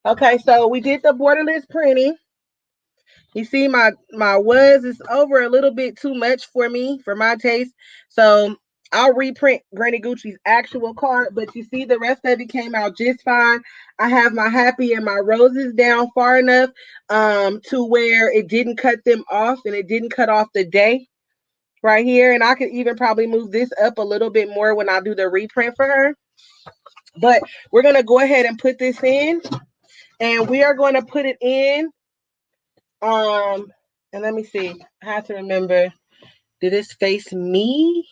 Okay, so we did the borderless printing. You see, my was is over a little bit too much for me, for my taste. So I'll reprint Granny Gucci's actual card, but you see the rest of it came out just fine. I have my happy and my roses down far enough to where it didn't cut them off and it didn't cut off the day. right here. And I could even probably move this up a little bit more when I do the reprint for her. But we're going to go ahead and put this in. And we are going to put it in. And let me see. I have to remember. Did this face me?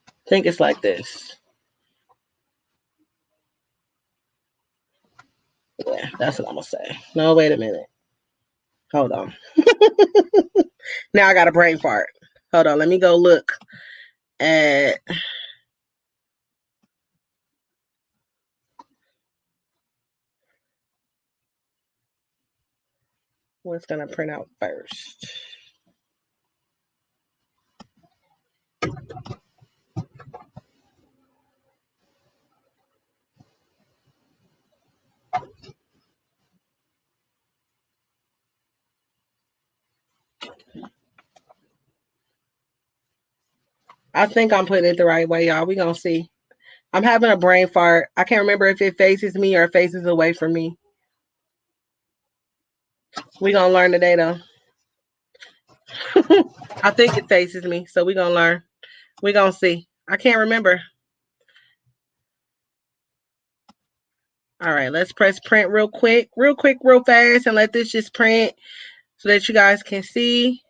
I think it's like this. Yeah, that's what I'm going to say. No, wait a minute. Hold on. Now I got a brain fart. Hold on. Let me go look at what's going to print out first. I think I'm putting it the right way, y'all. We going to see. I'm having a brain fart. I can't remember if it faces me or faces away from me. We going to learn today, though. I think it faces me, so we going to learn. We going to see. I can't remember. All right, let's press print real quick, real fast, and let this just print so that you guys can see.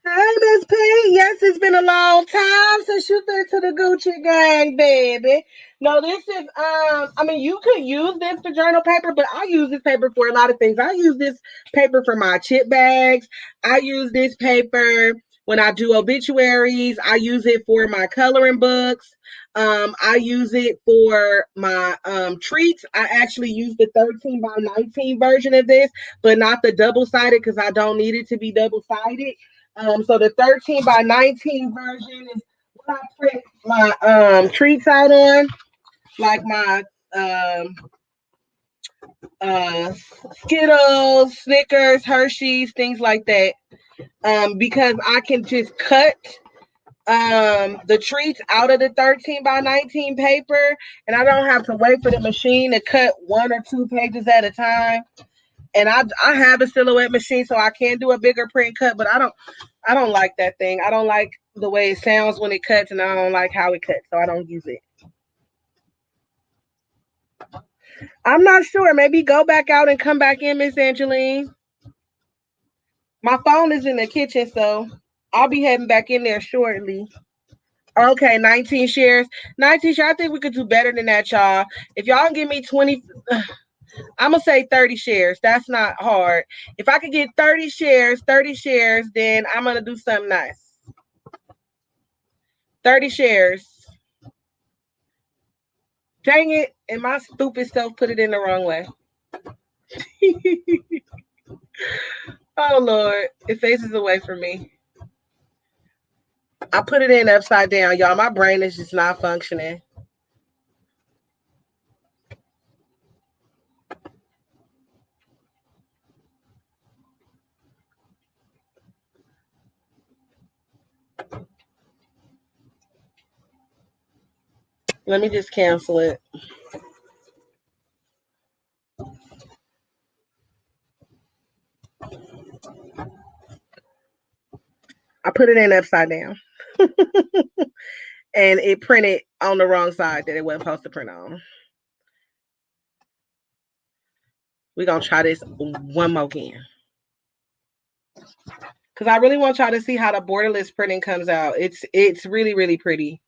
Hey, Miss P. Yes, it's been a long time since you've been to the Gucci gang, baby. No, this is I mean, you could use this for journal paper, but I use this paper for a lot of things. I use this paper for my chip bags. I use this paper when I do obituaries. I use it for my coloring books. I use it for my treats. I actually use the 13 by 19 version of this, but not the double sided because I don't need it to be double sided. So the 13 by 19 version is what I print my treats out on, like my um, uh, Skittles, Snickers, Hershey's, things like that. Because I can just cut the treats out of the 13 by 19 paper, and I don't have to wait for the machine to cut 1 or 2 pages at a time. And I have a silhouette machine, so I can do a bigger print cut, but I don't like that thing. I don't like the way it sounds when it cuts, and I don't like how it cuts, so I don't use it. I'm not sure. Maybe go back out and come back in, Miss Angeline. My phone is in the kitchen, so I'll be heading back in there shortly. Okay, 19 shares. 19 shares. I think we could do better than that, y'all. If y'all give me 20, I'm going to say 30 shares. That's not hard. If I could get 30 shares, then I'm going to do something nice. 30 shares. Dang it. And my stupid self put it in the wrong way. Oh, Lord. It faces away from me. I put it in upside down, y'all. My brain is just not functioning. Let me just cancel it. I put it in upside down. And it printed on the wrong side that it wasn't supposed to print on. We're going to try this one more again. Because I really want y'all to see how the borderless printing comes out. It's really, really pretty.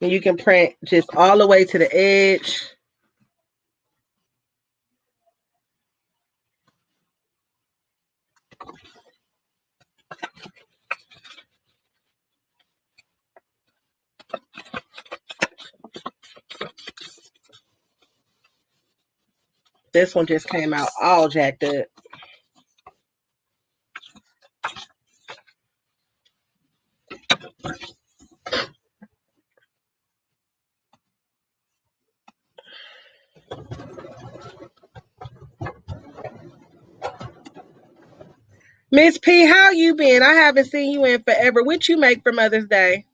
And you can print just all the way to the edge. This one just came out all jacked up. Miss P, how you been? I haven't seen you in forever. What you make for Mother's Day?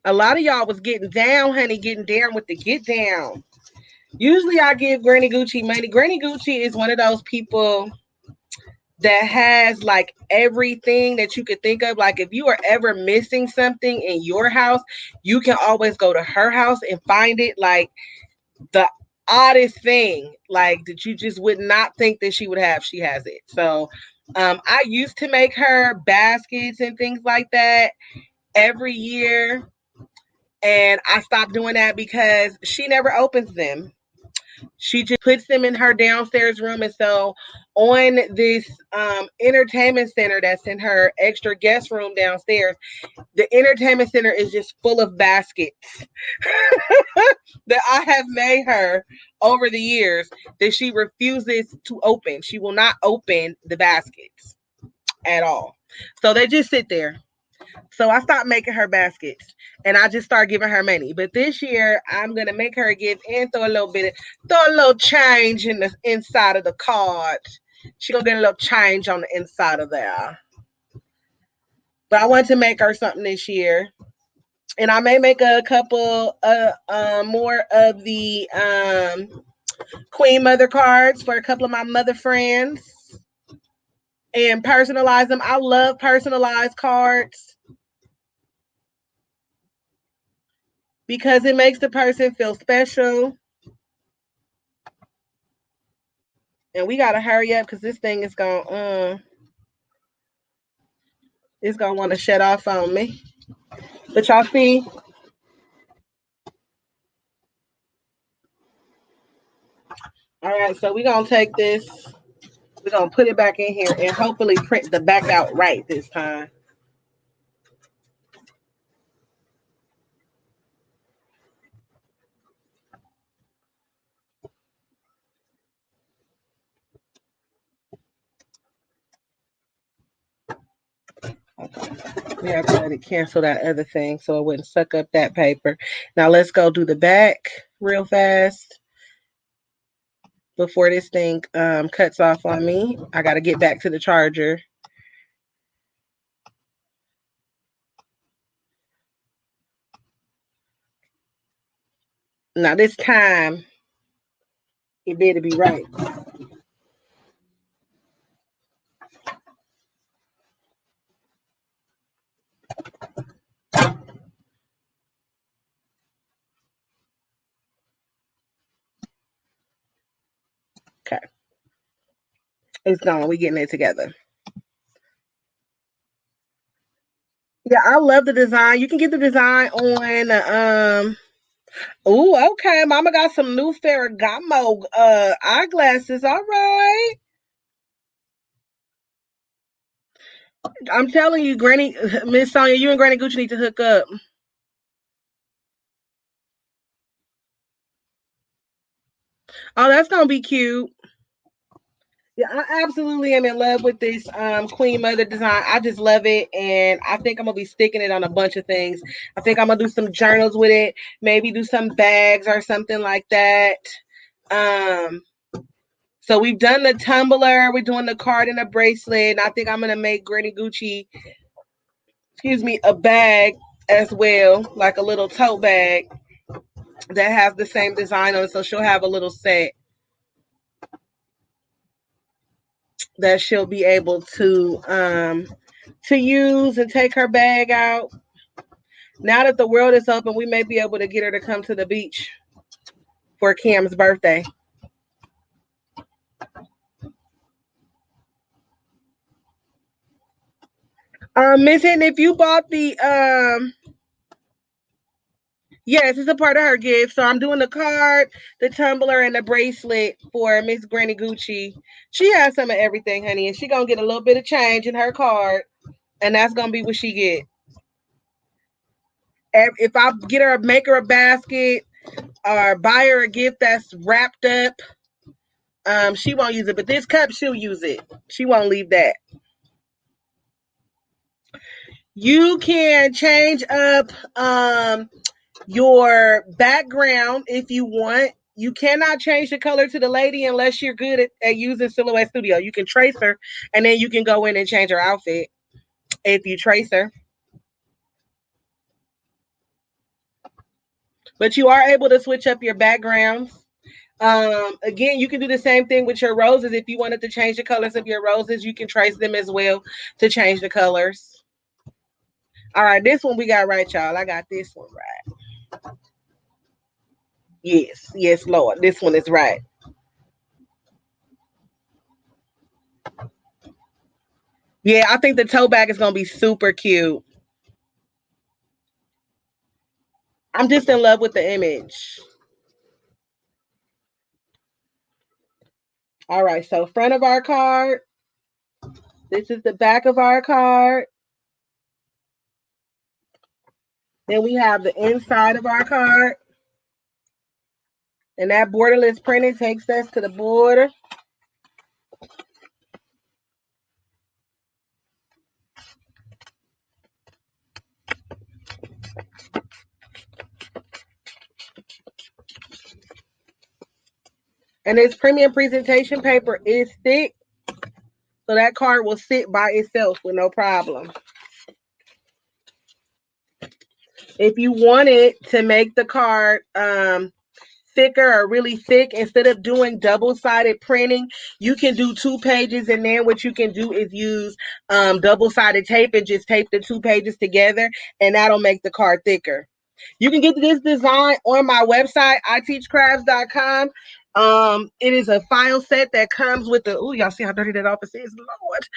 A lot of y'all was getting down, honey, getting down with the get down. Usually I give Granny Gucci money. Granny Gucci is one of those people that has like everything that you could think of. Like if you are ever missing something in your house, you can always go to her house and find it. Like the oddest thing, like that you just would not think that she would have, she has it. So I used to make her baskets and things like that every year. And I stopped doing that because she never opens them. She just puts them in her downstairs room. And so on this entertainment center that's in her extra guest room downstairs, the entertainment center is just full of baskets that I have made her over the years that she refuses to open. She will not open the baskets at all. So they just sit there. So I stopped making her baskets and I just started giving her money. But this year I'm gonna make her give and throw a little change in the inside of the card. She gonna get a little change on the inside of there. But I want to make her something this year. And I may make a couple more of the Queen Mother cards for a couple of my mother friends and personalize them. I love personalized cards because it makes the person feel special. And we gotta hurry up because this thing is gonna it's gonna want to shut off on me. But y'all see, all right. So we're gonna take this. We're gonna put it back in here and hopefully print the back out right this time. We have to let it cancel that other thing so it wouldn't suck up that paper. Now let's go do the back real fast before this thing cuts off on me. I got to get back to the charger. Now this time, it better be right. Okay, it's gone. We getting it together. Yeah, I love the design. You can get the design on oh, okay. Mama got some new Ferragamo eyeglasses. All right. I'm telling you, Granny Miss Sonia, you and Granny Gucci need to hook up. Oh, that's gonna be cute. Yeah, I absolutely am in love with this Queen Mother design. I just love it, and I think I'm gonna be sticking it on a bunch of things. I think I'm gonna do some journals with it, maybe do some bags or something like that. Um, so we've done the tumbler, we're doing the card and a bracelet, and I think I'm gonna make Granny Gucci, excuse me, a bag as well, like a little tote bag that has the same design on it. So she'll have a little set that she'll be able to use and take her bag out. Now that the world is open, we may be able to get her to come to the beach for Cam's birthday. Miss Hinton, if you bought the yes, it's a part of her gift. So I'm doing the card, the tumbler, and the bracelet for Miss Granny Gucci. She has some of everything, honey, and she gonna get a little bit of change in her card, and that's gonna be what she get. If I get her, make her a basket, or buy her a gift that's wrapped up, she won't use it. But this cup, she'll use it. She won't leave that. You can change up Your background, if you want, you cannot change the color to the lady unless you're good at using Silhouette Studio. You can trace her, and then you can go in and change her outfit if you trace her. But you are able to switch up your backgrounds. Again, you can do the same thing with your roses. If you wanted to change the colors of your roses, you can trace them as well to change the colors. All right, this one we got right, y'all. I got this one right. Yes, yes, Lord. This one is right. Yeah, I think the tote bag is going to be super cute. I'm just in love with the image. All right, so front of our card. This is the back of our card. Then we have the inside of our card. And that borderless printing takes us to the border. And this premium presentation paper is thick, so that card will sit by itself with no problem. If you wanted to make the card thicker or really thick, instead of doing double-sided printing, you can do 2 pages, and then what you can do is use double-sided tape and just tape the 2 pages together, and that'll make the card thicker. You can get this design on my website, iteachcrafts.com. It is a file set that comes with the, oh, y'all see how dirty that office is, Lord.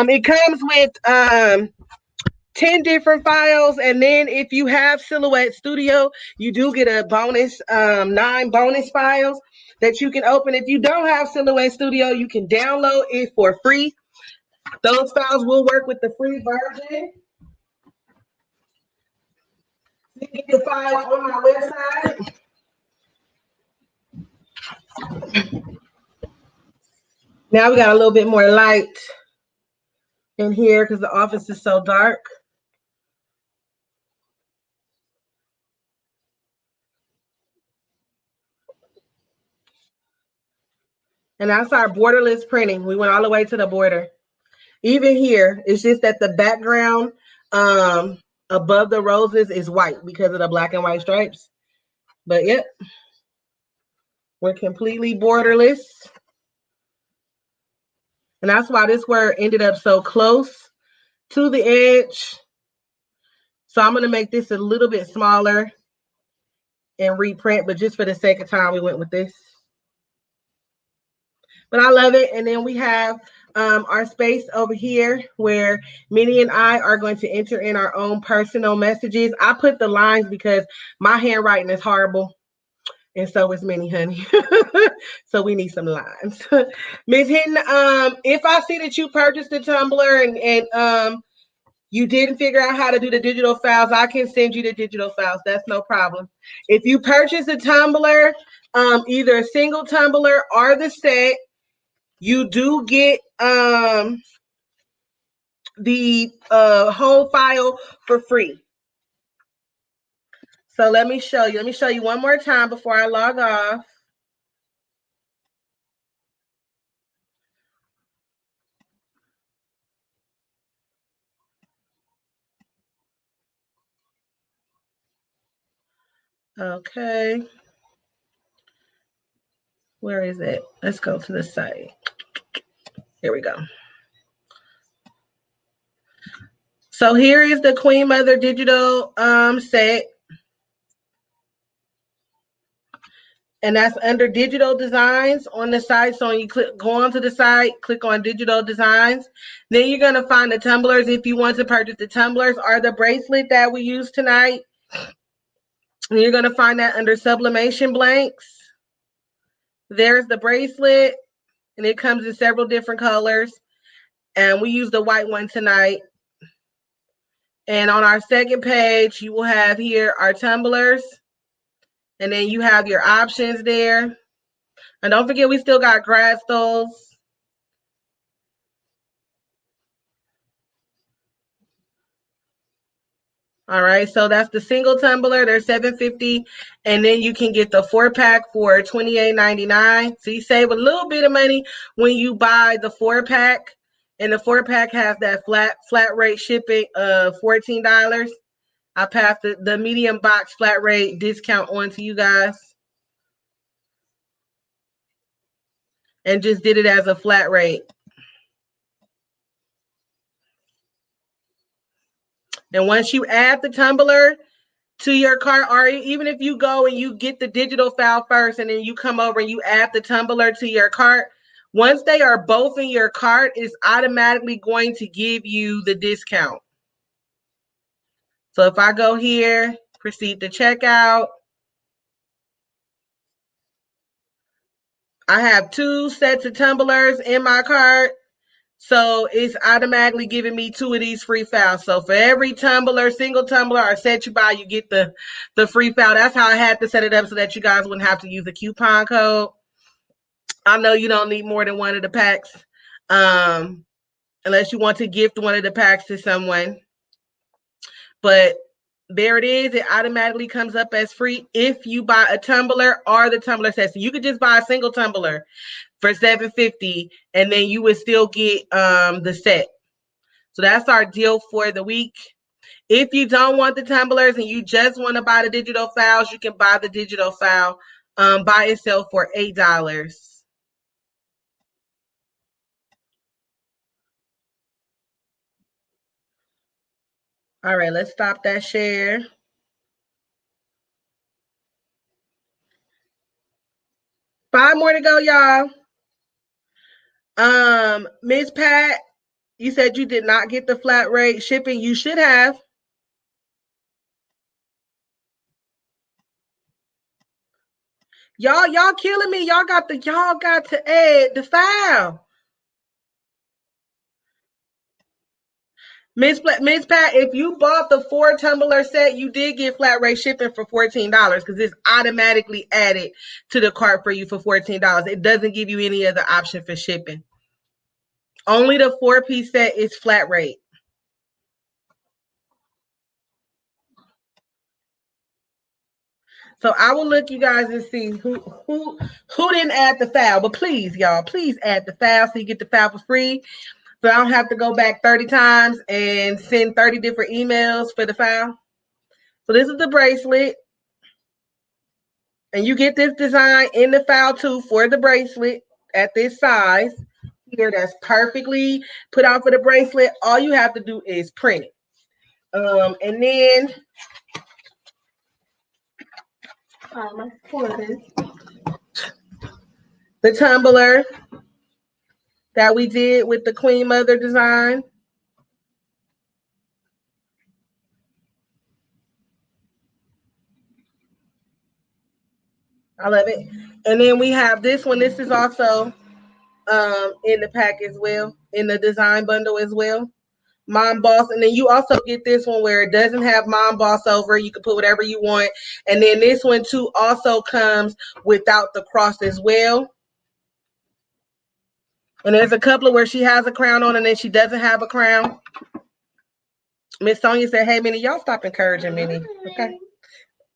It comes with 10 different files, and then if you have Silhouette Studio, you do get a bonus 9 bonus files that you can open. If you don't have Silhouette Studio, you can download it for free. Those files will work with the free version. You can get the files on my website. Now we got a little bit more light in here because the office is so dark. And that's our borderless printing. We went all the way to the border. Even here, it's just that the background above the roses is white because of the black and white stripes. But yep, we're completely borderless. And that's why this word ended up so close to the edge. So I'm going to make this a little bit smaller and reprint, but just for the sake of time, we went with this. But I love it. And then we have our space over here where Minnie and I are going to enter in our own personal messages. I put the lines because my handwriting is horrible. And so is Minnie, honey. So we need some lines. Ms. Hinton, if I see that you purchased the Tumbler and you didn't figure out how to do the digital files, I can send you the digital files. That's no problem. If you purchase a Tumbler, either a single Tumbler or the set, you do get the whole file for free. So let me show you. Let me show you one more time before I log off. Okay. Where is it? Let's go to the site. Here we go. So here is the Queen Mother digital set. And that's under digital designs on the site. So when you go onto the site, click on digital designs. Then you're going to find the tumblers if you want to purchase the tumblers or the bracelet that we use tonight. And you're going to find that under sublimation blanks. There's the bracelet, and it comes in several different colors. And we use the white one tonight. And on our second page, you will have here our tumblers. And then you have your options there. And don't forget, we still got grad stoles. All right, so that's the single tumbler. They're $7.50, and then you can get the 4-pack for $28.99. So you save a little bit of money when you buy the 4-pack, and the 4-pack has that flat rate shipping of $14. I passed the medium box flat rate discount on to you guys, and just did it as a flat rate. And once you add the tumbler to your cart, or even if you go and you get the digital file first and then you come over and you add the tumbler to your cart, once they are both in your cart, it's automatically going to give you the discount. So if I go here, proceed to checkout, I have 2 sets of tumblers in my cart. So it's automatically giving me 2 of these free files. So for every tumbler, single tumbler or set you buy, you get the free file. That's how I had to set it up so that you guys wouldn't have to use a coupon code. I know you don't need more than one of the packs, unless you want to gift one of the packs to someone. But there it is. It automatically comes up as free if you buy a tumbler or the tumbler set. So you could just buy a single tumbler for $7.50, and then you would still get the set. So that's our deal for the week. If you don't want the tumblers and you just want to buy the digital files, you can buy the digital file by itself for $8. All right, let's stop that share. 5 more to go, y'all. Miss Pat, you said you did not get the flat rate shipping. You should have. Y'all killing me. Y'all got to add the file. Miss Pat, if you bought the 4 tumbler set, you did get flat rate shipping for $14 because it's automatically added to the cart for you for $14. It doesn't give you any other option for shipping. Only the 4-piece set is flat rate. So I will look, you guys, and see who didn't add the file. But please, y'all, please add the file so you get the file for free. So I don't have to go back 30 times and send 30 different emails for the file. So this is the bracelet. And you get this design in the file too for the bracelet at this size here. That's perfectly put out for the bracelet. All you have to do is print it. And then the tumbler that we did with the Queen Mother design. I love it. And then we have this one. This is also in the pack as well, in the design bundle as well. Mom Boss. And then you also get this one where it doesn't have Mom Boss over. You can put whatever you want. And then this one too also comes without the cross as well. And there's a couple of where she has a crown on and then she doesn't have a crown. Miss Sonia said, hey, Minnie, y'all stop encouraging Minnie. Okay.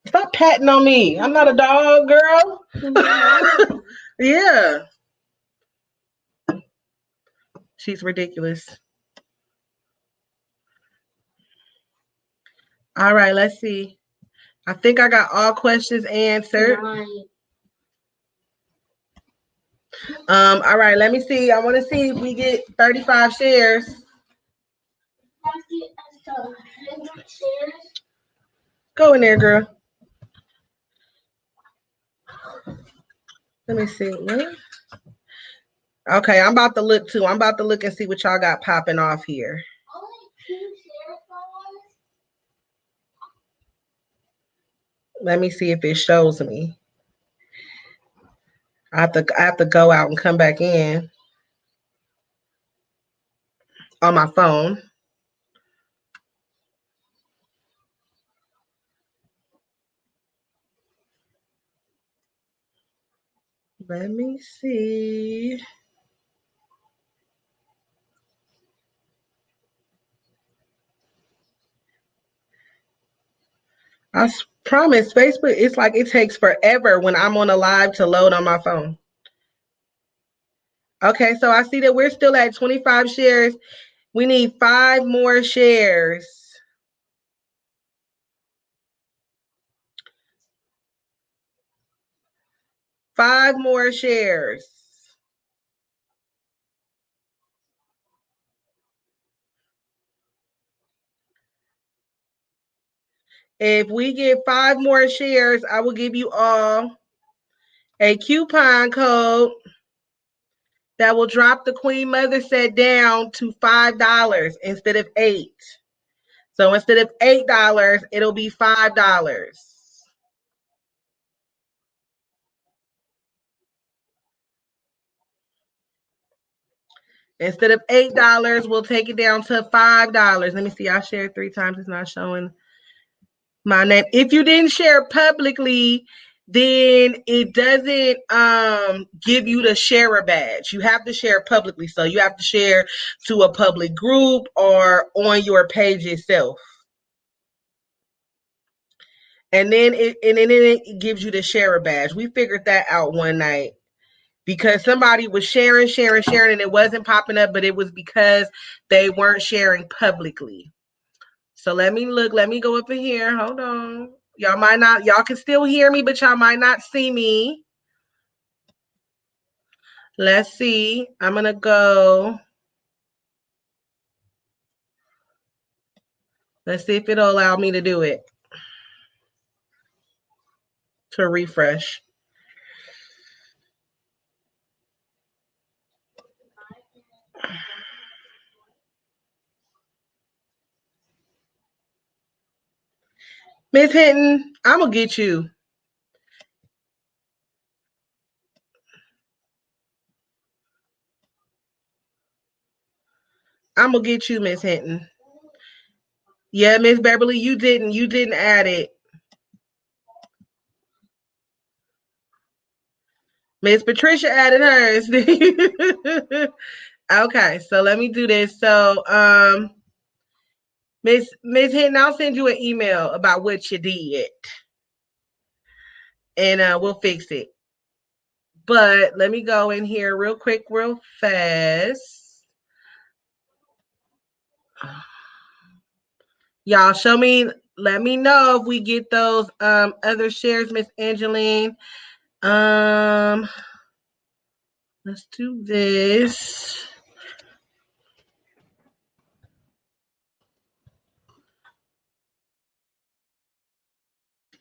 Stop patting on me. I'm not a dog, girl. Yeah. She's ridiculous. All right, let's see. I think I got all questions answered. All right, let me see. I want to see if we get 35 shares. Go in there, girl. Let me see. Okay, I'm about to look too. I'm about to look and see what y'all got popping off here. Let me see if it shows me. I have to go out and come back in on my phone. Let me see. I promise Facebook, it's like it takes forever when I'm on a live to load on my phone. Okay, so I see that we're still at 25 shares. We need 5 more shares. 5 more shares. If we get 5 more shares, I will give you all a coupon code that will drop the Queen Mother set down to $5 instead of $8. So instead of $8, it'll be $5. Instead of $8, we'll take it down to $5. Let me see. I shared 3 times. It's not showing my name. If you didn't share publicly, then it doesn't give you the sharer badge. You have to share publicly. So you have to share to a public group or on your page itself. And then it gives you the sharer badge. We figured that out one night because somebody was sharing, and it wasn't popping up, but it was because they weren't sharing publicly. So let me look. Let me go up in here. Hold on. Y'all can still hear me, but y'all might not see me. Let's see. I'm going to go. Let's see if it'll allow me to do it. To refresh. Miss Hinton, I'm going to get you. I'm going to get you, Miss Hinton. Yeah, Miss Beverly, you didn't add it. Miss Patricia added hers. Okay, so let me do this. So, Miss Hinton, I'll send you an email about what you did, and we'll fix it. But let me go in here real quick, real fast. Y'all show me, let me know if we get those other shares, Miss Angeline. Let's do this.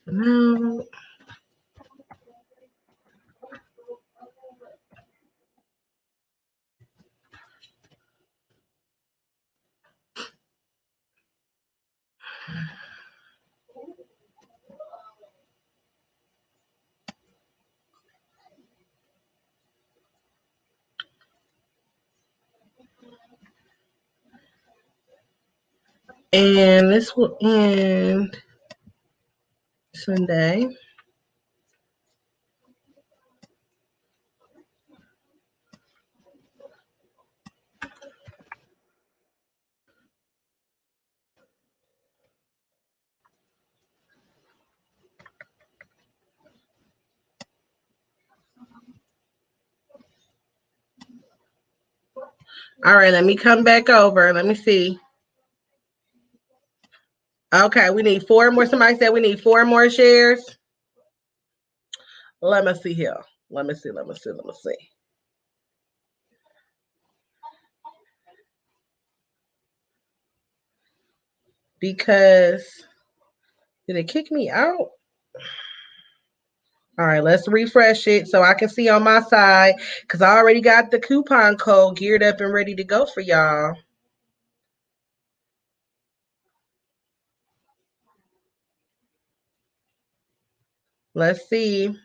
No. And this will end Sunday. All right, let me come back over. Let me see. Okay, we need 4 more. Somebody said we need 4 more shares. Let me see here. Let me see. Because did it kick me out? All right, let's refresh it so I can see on my side because I already got the coupon code geared up and ready to go for y'all. Let's see.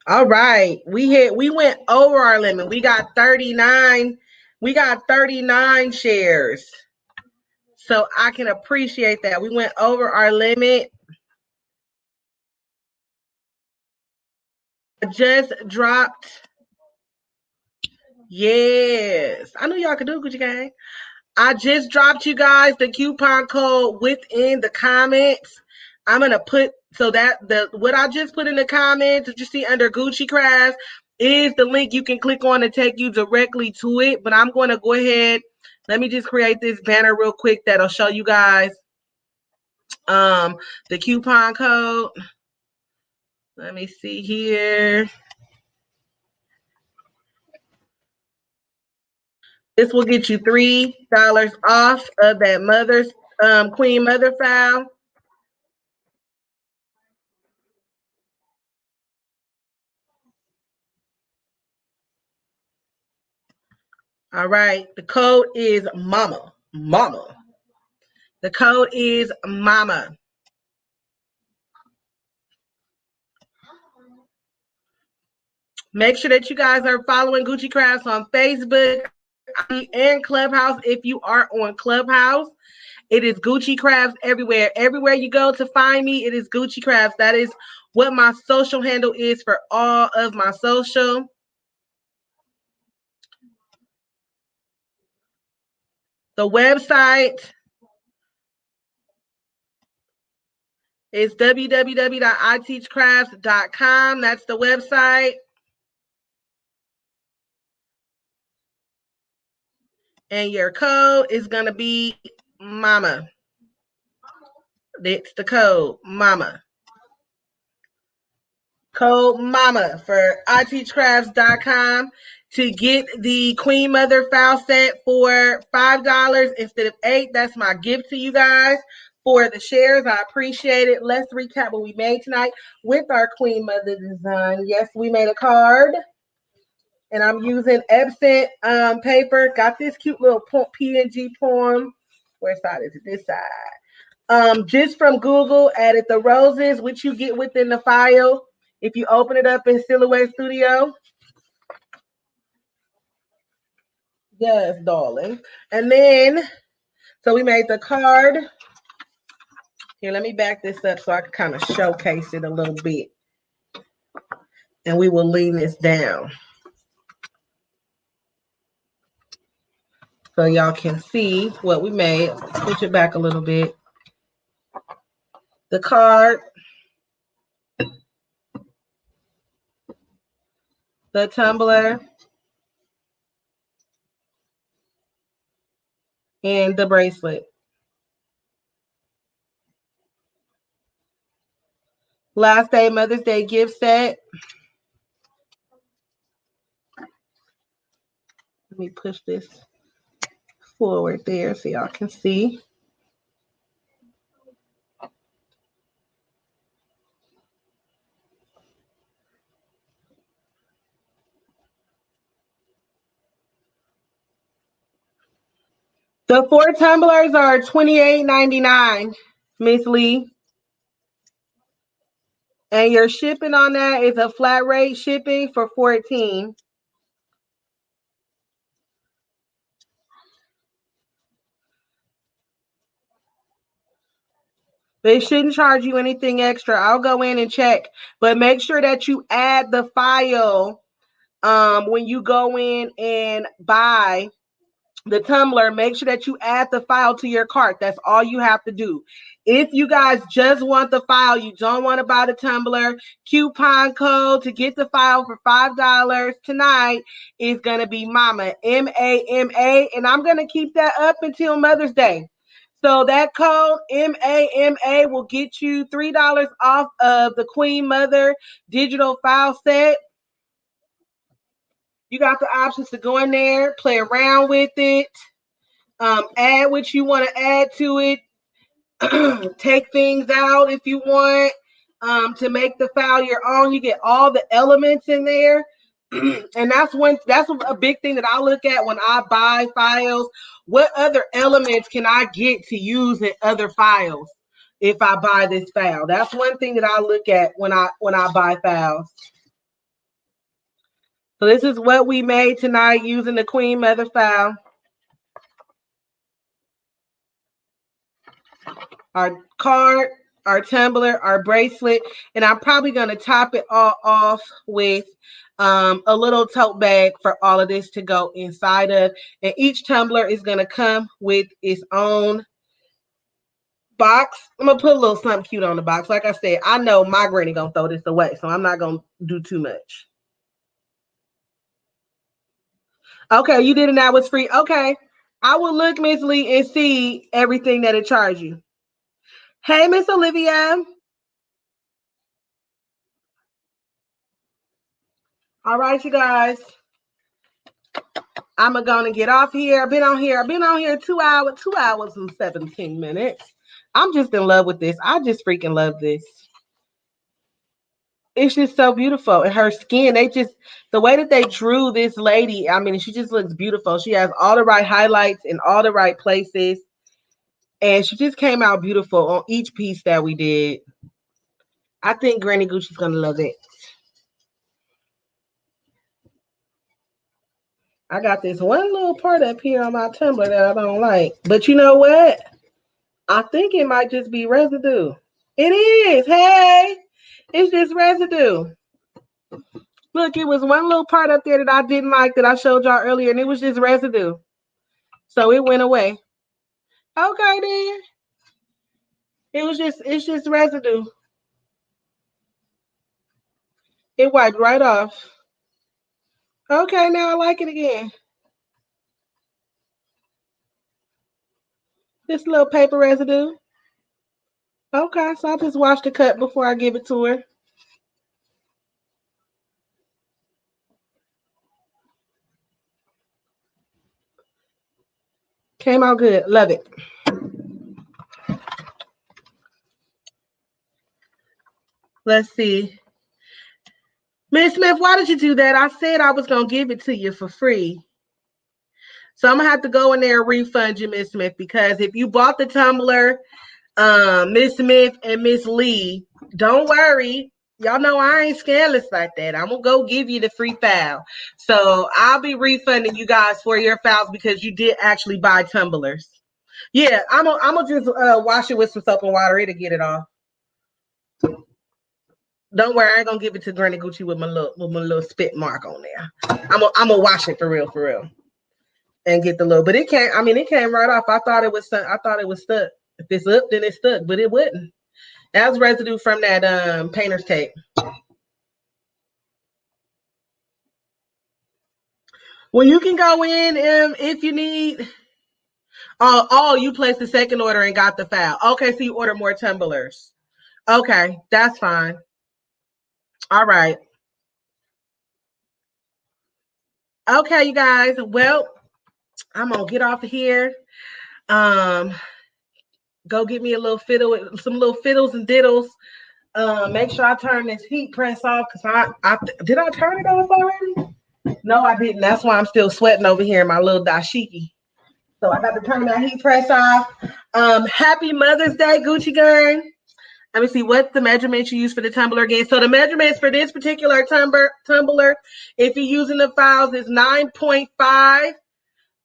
All right, we went over our limit. We got 39. We got 39 shares. So I can appreciate that. We went over our limit. Just dropped. Yes. I knew y'all could do it, Gucci Gang. I just dropped you guys the coupon code within the comments. I'm gonna put so that what I just put in the comments that you see under Gucci Crafts is the link you can click on to take you directly to it. But I'm going to go ahead. Let me just create this banner real quick that'll show you guys the coupon code. Let me see here. This will get you $3 off of that mother's Queen Mother file. All right. The code is MAMA. MAMA. The code is MAMA. Make sure that you guys are following Gucci Crafts on Facebook and Clubhouse. If you are on Clubhouse, it is Gucci Crafts everywhere. Everywhere you go to find me, it is Gucci Crafts. That is what my social handle is for all of my social. The website is www.iteachcrafts.com. That's the website. And your code is going to be MAMA. It's the code MAMA. Code MAMA for iteachcrafts.com to get the Queen Mother file set for $5 instead of $8. That's my gift to you guys for the shares. I appreciate it. Let's recap what we made tonight with our Queen Mother design. Yes, we made a card. And I'm using Epson paper. Got this cute little PNG poem. Where side is it? This side. Just from Google, added the roses, which you get within the file if you open it up in Silhouette Studio. Yes, darling. And then, so we made the card. Here, let me back this up so I can kind of showcase it a little bit. And we will lean this down so y'all can see what we made. Push it back a little bit. The card, the tumbler, and the bracelet. Last day Mother's Day gift set. Let me push this forward there so y'all can see. The 4 tumblers are $28.99, Miss Lee. And your shipping on that is a flat rate shipping for $14. They shouldn't charge you anything extra. I'll go in and check. But make sure that you add the file when you go in and buy the tumbler. Make sure that you add the file to your cart. That's all you have to do. If you guys just want the file, you don't want to buy the tumbler, coupon code to get the file for $5 tonight is going to be MAMA, MAMA, and I'm going to keep that up until Mother's Day. So that code MAMA will get you $3 off of the Queen Mother digital file set. You got the options to go in there, play around with it, add what you want to add to it, take things out if you want to make the file your own. You get all the elements in there. And that's a big thing that I look at when I buy files. What other elements can I get to use in other files if I buy this file? That's one thing that I look at when I buy files. So this is what we made tonight using the Queen Mother file. Our card our tumbler, our bracelet, and I'm probably going to top it all off with a little tote bag for all of this to go inside of. And each tumbler is going to come with its own box. I'm going to put a little something cute on the box. Like I said, I know my granny going to throw this away, so I'm not going to do too much. Okay, you did it now. It's free. Okay. I will look, Miss Lee, and see everything that it charged you. Hey, Miss Olivia. All right, you guys. I'm gonna get off here. I've been on here 2 hours and 17 minutes. I'm just in love with this. I just freaking love this. It's just so beautiful. And her skin, the way that they drew this lady, I mean, she just looks beautiful. She has all the right highlights in all the right places. And she just came out beautiful on each piece that we did. I think Granny Gucci's gonna love it. I got this one little part up here on my tumbler that I don't like. But you know what? I think it might just be residue. It is. Hey, it's just residue. Look, it was one little part up there that I didn't like that I showed y'all earlier, and it was just residue. So it went away. Okay, then. It's just residue. It wiped right off. Okay, now I like it again. This little paper residue. Okay, so I'll just wash the cut before I give it to her. Came out good. Love it. Let's see. Miss Smith, why did you do that? I said I was going to give it to you for free. So I'm going to have to go in there and refund you, Miss Smith, because if you bought the tumbler, Miss Smith and Miss Lee, don't worry. Y'all know I ain't scandalous like that. I'm going to go give you the free file. So I'll be refunding you guys for your files because you did actually buy tumblers. Yeah, I'm gonna just wash it with some soap and water. It'll get it off. Don't worry, I ain't gonna give it to Granny Gucci with my little spit mark on there. I'm gonna wash it for real, and get the little. But it came. I mean, it came right off. I thought it was stuck. If it's up, then it's stuck. But it wouldn't. That was residue from that painter's tape. Well, you can go in if you need. Oh, you placed the second order and got the file. Okay, so you order more tumblers. Okay, that's fine. All right. Okay, you guys. Well, I'm gonna get off of here. Go get me a little fiddle, some little fiddles and diddles. Make sure I turn this heat press off because I did I turn it off already? No, I didn't. That's why I'm still sweating over here in my little dashiki. So I got to turn that heat press off. Happy Mother's Day, Gucci Gang. Let me see what the measurements you use for the tumbler again. So the measurements for this particular tumbler, if you're using the files, is 9.5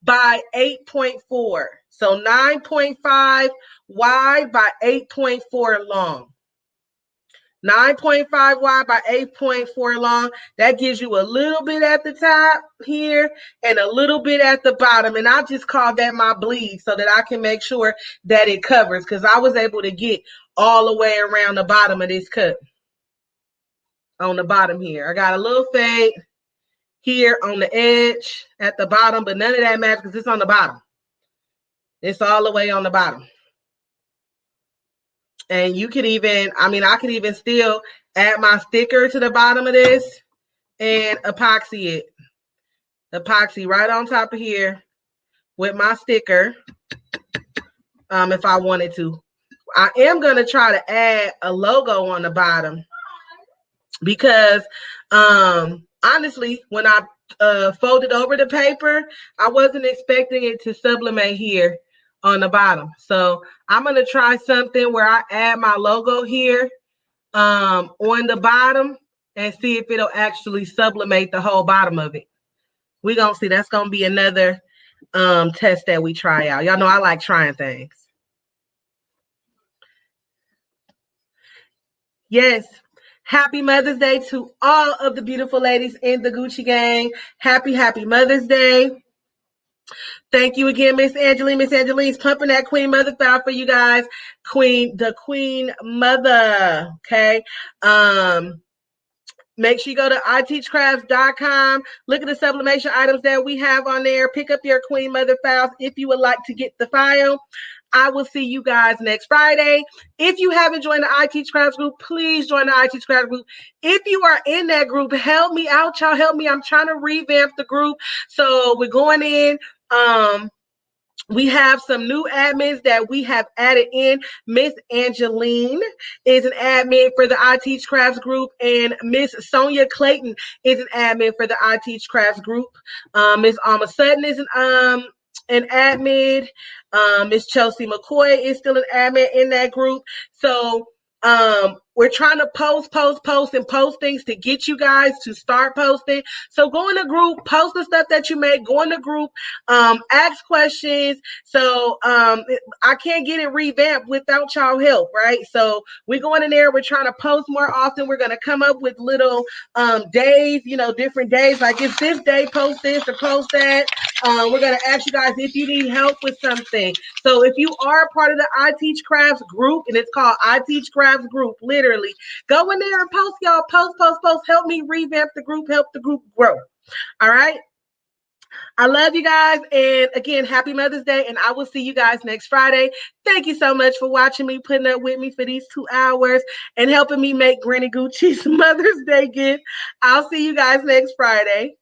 by 8.4. So 9.5 wide by 8.4 long. 9.5 wide by 8.4 long. That gives you a little bit at the top here and a little bit at the bottom. And I just call that my bleed so that I can make sure that it covers because I was able to get all the way around the bottom of this cut. On the bottom here. I got a little fade here on the edge at the bottom, but none of that matters because it's on the bottom. It's all the way on the bottom. And you could even, I could even still add my sticker to the bottom of this and epoxy it. Epoxy right on top of here with my sticker if I wanted to. I am going to try to add a logo on the bottom because honestly, when I folded over the paper, I wasn't expecting it to sublimate here on the bottom. So I'm going to try something where I add my logo here on the bottom and see if it'll actually sublimate the whole bottom of it. We're going to see. That's going to be another test that we try out. Y'all know I like trying things. Yes. Happy Mother's Day to all of the beautiful ladies in the Gucci gang. Happy Mother's Day. Thank you again, Miss Angeline. Miss Angeline's pumping that Queen Mother file for you guys. The Queen Mother. Okay. Um, Make sure you go to iteachcrafts.com. Look at the sublimation items that we have on there. Pick up your Queen Mother files if you would like to get the file. I will see you guys next Friday. If you haven't joined the I Teach Crafts group, please join the I Teach Crafts group. If you are in that group, help me out, y'all. Help me. I'm trying to revamp the group. So we're going in. We have some new admins that we have added in. Miss Angeline is an admin for the I Teach Crafts group, and Miss Sonia Clayton is an admin for the I Teach Crafts group. Miss Alma Sutton is an admin. Miss Chelsea McCoy is still an admin in that group. So we're trying to post things to get you guys to start posting. So go in the group, post the stuff that you make, go in the group, ask questions. So I can't get it revamped without y'all help, right? So we're going in there, we're trying to post more often. We're going to come up with little days, different days. Like if this day, post this or post that. We're going to ask you guys if you need help with something. So if you are a part of the I Teach Crafts group, and it's called I Teach Crafts group, literally, go in there and post, y'all. Post. Help me revamp the group, help the group grow. All right. I love you guys. And again, happy Mother's Day. And I will see you guys next Friday. Thank you so much for watching me, putting up with me for these 2 hours and helping me make Granny Gucci's Mother's Day gift. I'll see you guys next Friday.